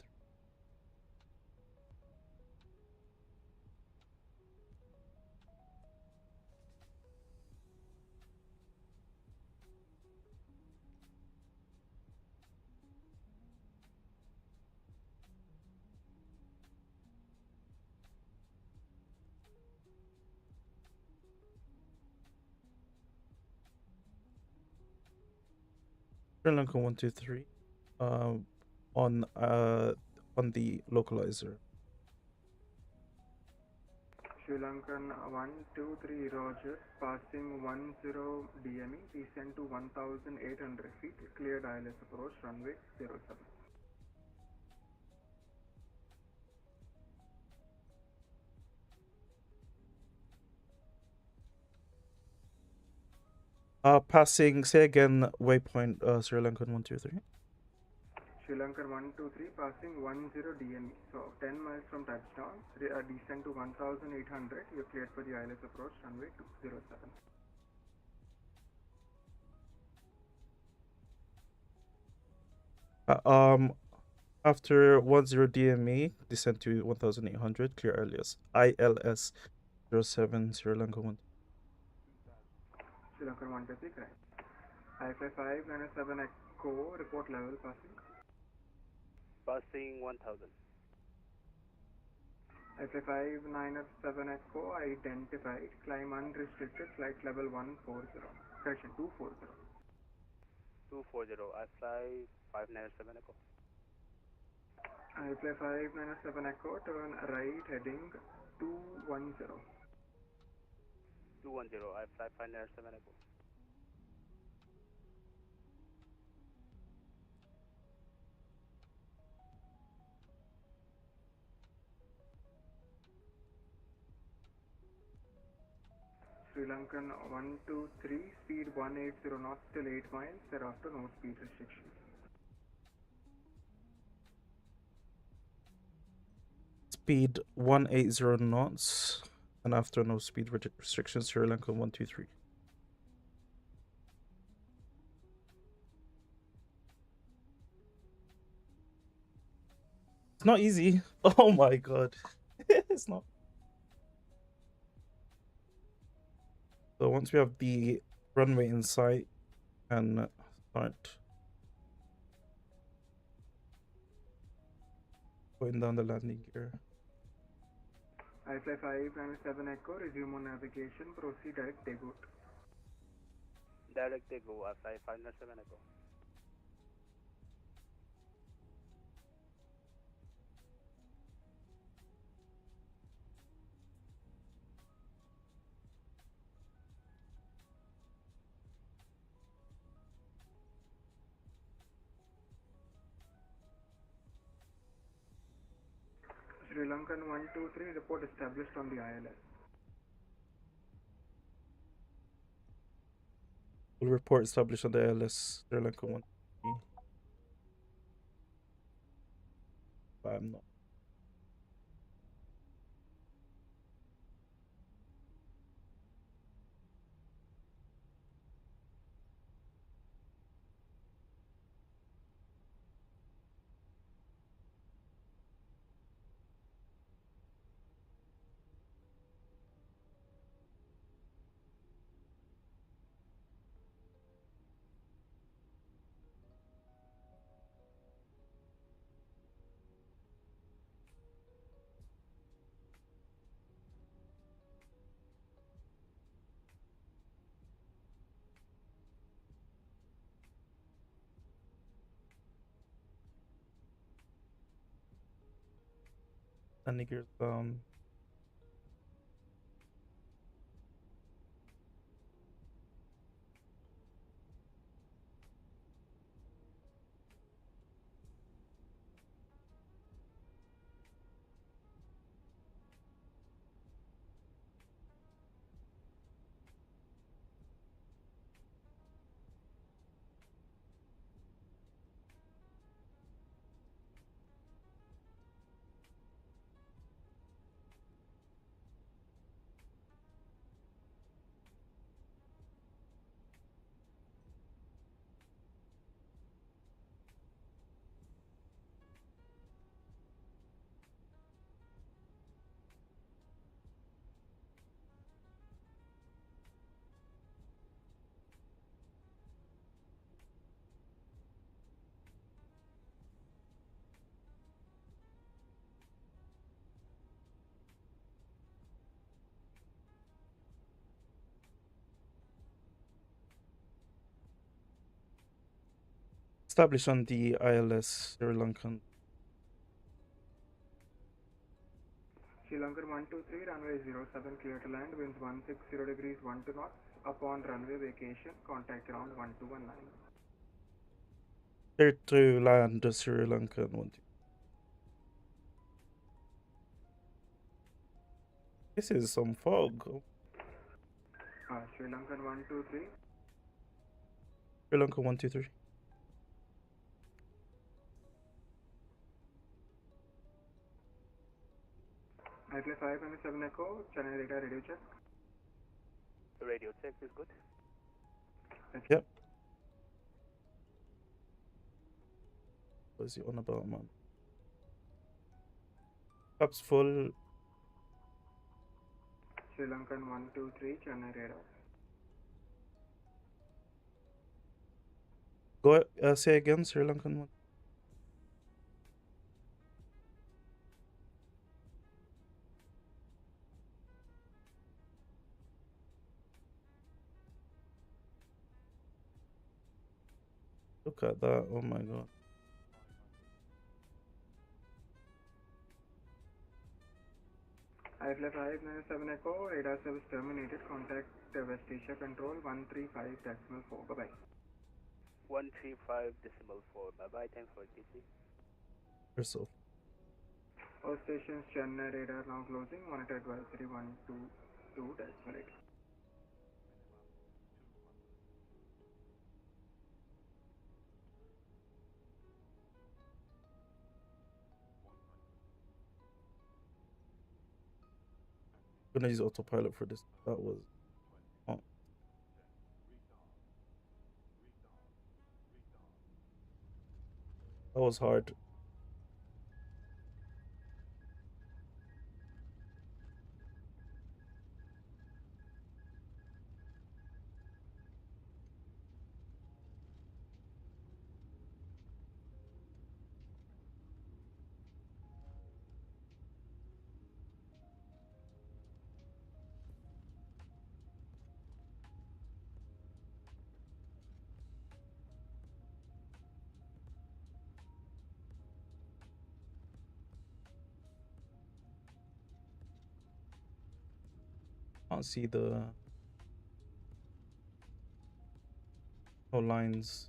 SriLankan 1, 2, 3. On the localizer. Sri Lankan 123 Roger, passing 10 DME, descend to 1,800 feet, cleared ILS approach, runway 07. Passing, say again, waypoint, SriLankan 1, 2, 3. Sri Lankan 123 passing 10 DME, so 10 miles from touchdown, descend to 1,800, you're cleared for the ILS approach, runway 207. After 10 DME, descend to 1,800, clear ILS 07, SriLankan 1. Sri Lankan 123, correct. IFI 597 Echo, report level passing. Passing 1000. IFI 597 Echo, identified, climb unrestricted, flight level 140, correction 240. 240, I fly 597 Echo. I fly 597 Echo, turn right, heading 210. 210, I fly 597 Echo. Sri Lankan 123, speed 180 knots till 8 miles, thereafter no speed restrictions. Speed 180 knots, and after no speed restrictions, SriLankan 123. It's not easy. Oh my god. It's not. So once we have the runway in sight, and start putting down the landing gear. I fly 597 Echo, resume on navigation, proceed direct takeout. Direct take go, I fly 597 Echo. Sri Lankan 123, report established on the ILS. Will report established on the ILS, SriLankan 123. But I'm not. Landing gears down. Establish on the ILS SriLankan. Sri Lankan 123, runway 07, clear to land, winds 160 degrees 12 knots. Upon runway vacation, contact around 1219. Clear to land SriLankan 123. This is some fog. Sri Lankan 123. SriLankan 123. Airplane 597 Echo, Chennai radar radio check. The radio check is good. Yep. What is he on about, man? Cups full. Sri Lankan 123, Chennai radar. Go say again, SriLankan 1. Look at that, oh my god. Airplane 597 Echo, radar service terminated, contact West Asia Control 135.4, bye-bye. 135.4. Bye-bye. Thanks for TC. Yourself. All stations Chennai radar now closing. Monitor advisory 122.8. I'm gonna use autopilot for this. That was that was hard. Can't see the lines.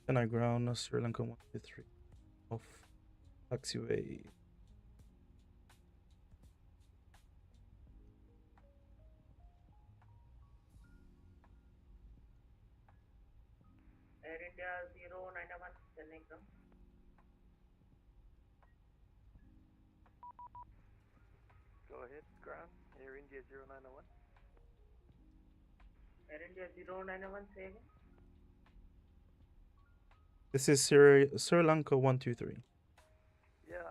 Then I ground SriLankan 123 off taxiway. Air India 091 Chennai ground. Go ahead, ground. Air India 091. Air India 091, say again. This is SriLanka 123. Yeah,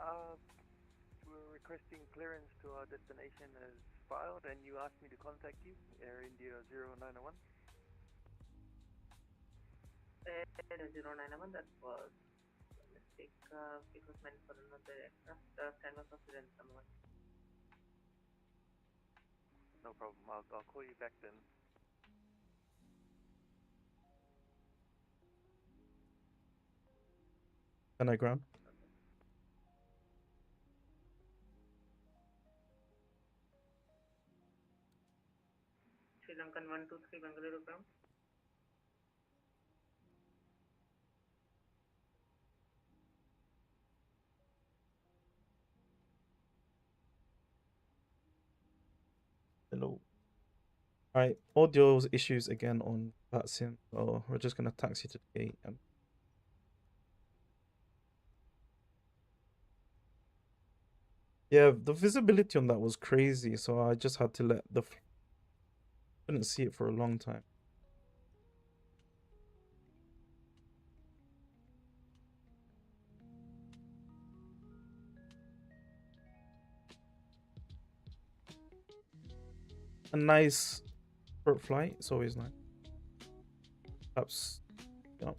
we're requesting clearance to our destination as filed, and you asked me to contact you, Air India 091. Air India 091, that was a mistake. It was meant for another aircraft. Stand by for clearance number 1. No problem. I'll call you back then. Can I ground? SriLankan 123 Bangalore ground. Hello. Alright, audio issues again on VATSIM. So we're just gonna taxi to the gate and yeah, the visibility on that was crazy, so I just had to let the couldn't see it for a long time. A nice short flight, it's always nice. Perhaps, you know.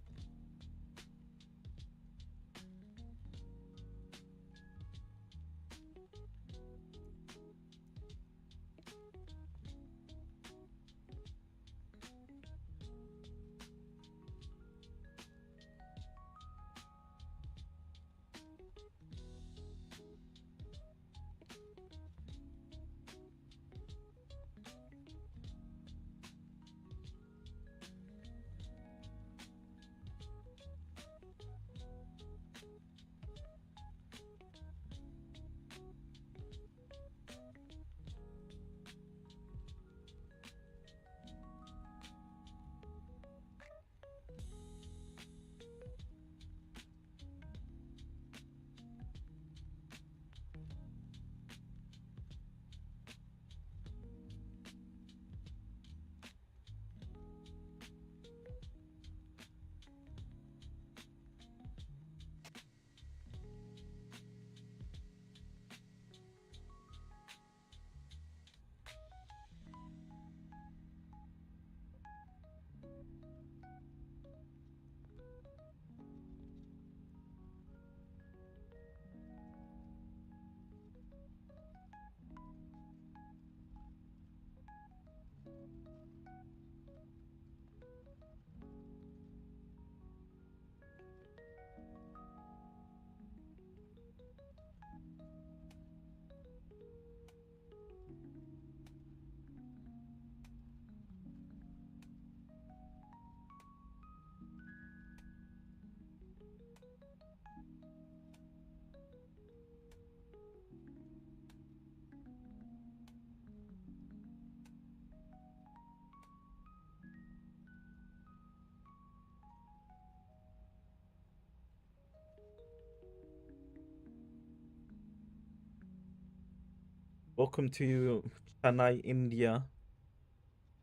Welcome to Chennai, India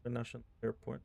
International Airport.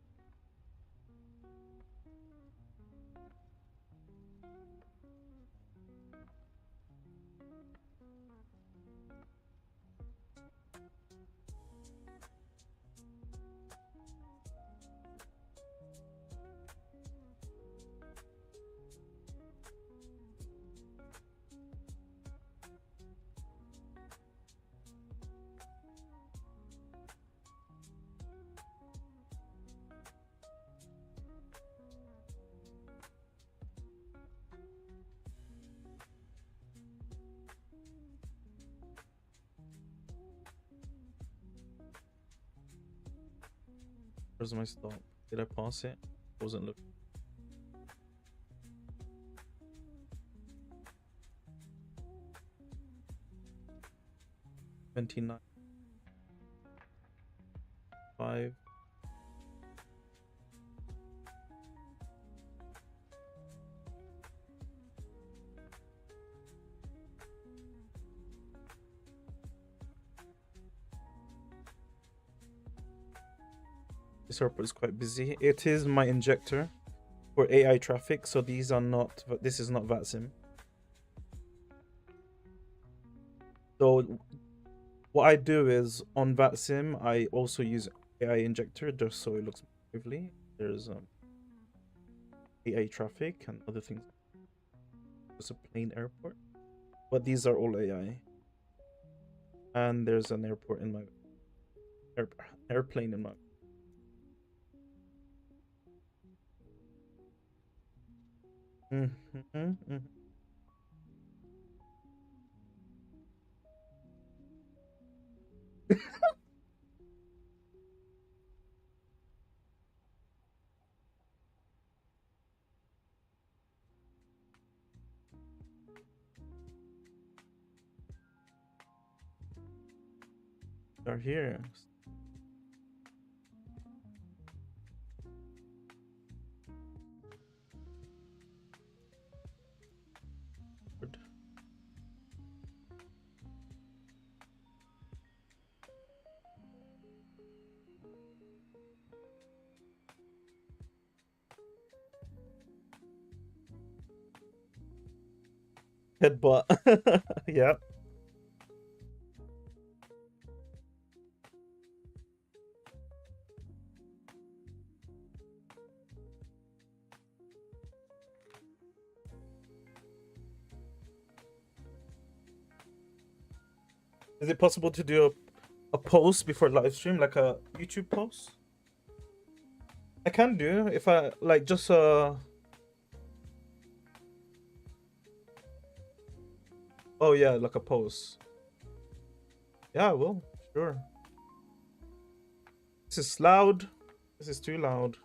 Where's my stop? Did I pass it? Wasn't looking. $29.5. This airport is quite busy. It is my injector for AI traffic, so these are not. This is not VATSIM. So what I do is on VATSIM, I also use AI injector just so it looks lively. There's AI traffic and other things. It's a plain airport, but these are all AI. And there's an airport in my airplane in my. They're here. Good. Headbutt. Yeah. Is it possible to do a post before live stream, like a YouTube post? I can do if I like just oh yeah, like a post. Yeah, I will. Sure. This is loud. This is too loud.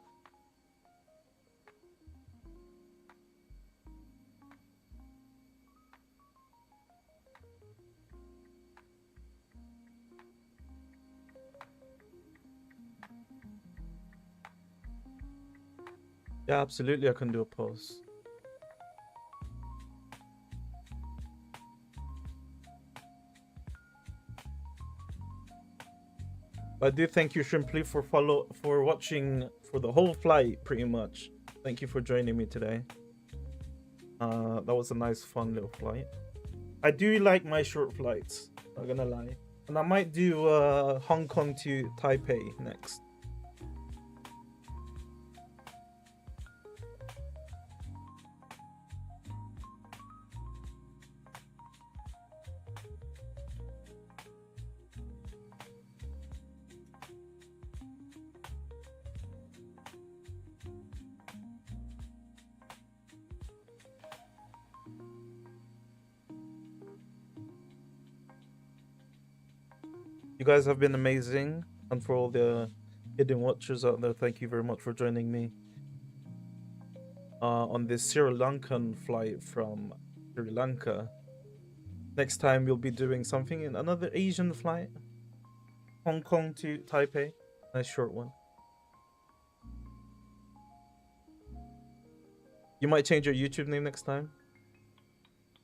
Yeah, absolutely, I can do a post. I do thank you, Shrimply, for watching for the whole flight, pretty much. Thank you for joining me today. That was a nice, fun little flight. I do like my short flights, not gonna lie. And I might do Hong Kong to Taipei next. You guys have been amazing, and for all the hidden watchers out there, thank you very much for joining me on this Sri Lankan flight from Sri Lanka. Next time we'll be doing something in another Asian flight, Hong Kong to Taipei. Nice short one. You might change your YouTube name next time.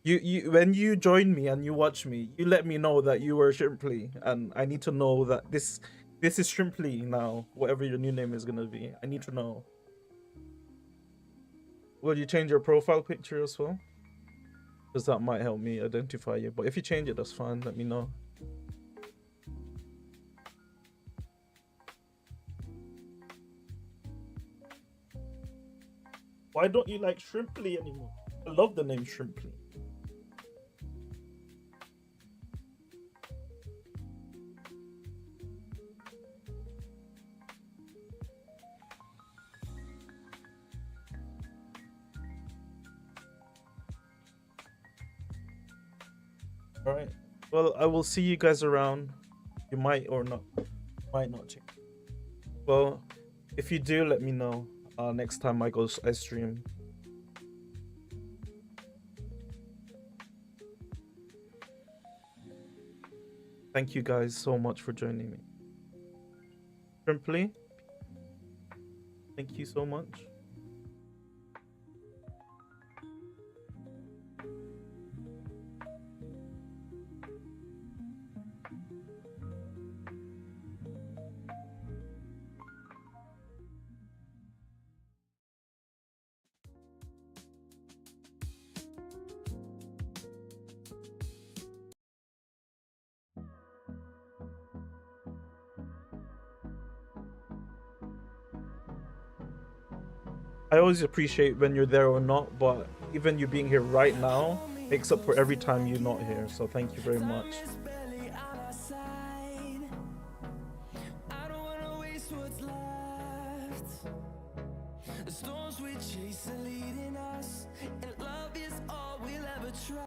You when you join me and you watch me, you let me know that you were Shrimply, and I need to know that this is Shrimply now. Whatever your new name is gonna be, I need to know. Will you change your profile picture as well? Because that might help me identify you. But if you change it, that's fine. Let me know. Why don't you like Shrimply anymore? I love the name Shrimply. All right. Well, I will see you guys around. You might or not. Might not change. Well, if you do, let me know. Next time I stream. Thank you guys so much for joining me. Shrimply, thank you so much. I always appreciate when you're there or not, but even you being here right now makes up for every time you're not here. So thank you very much.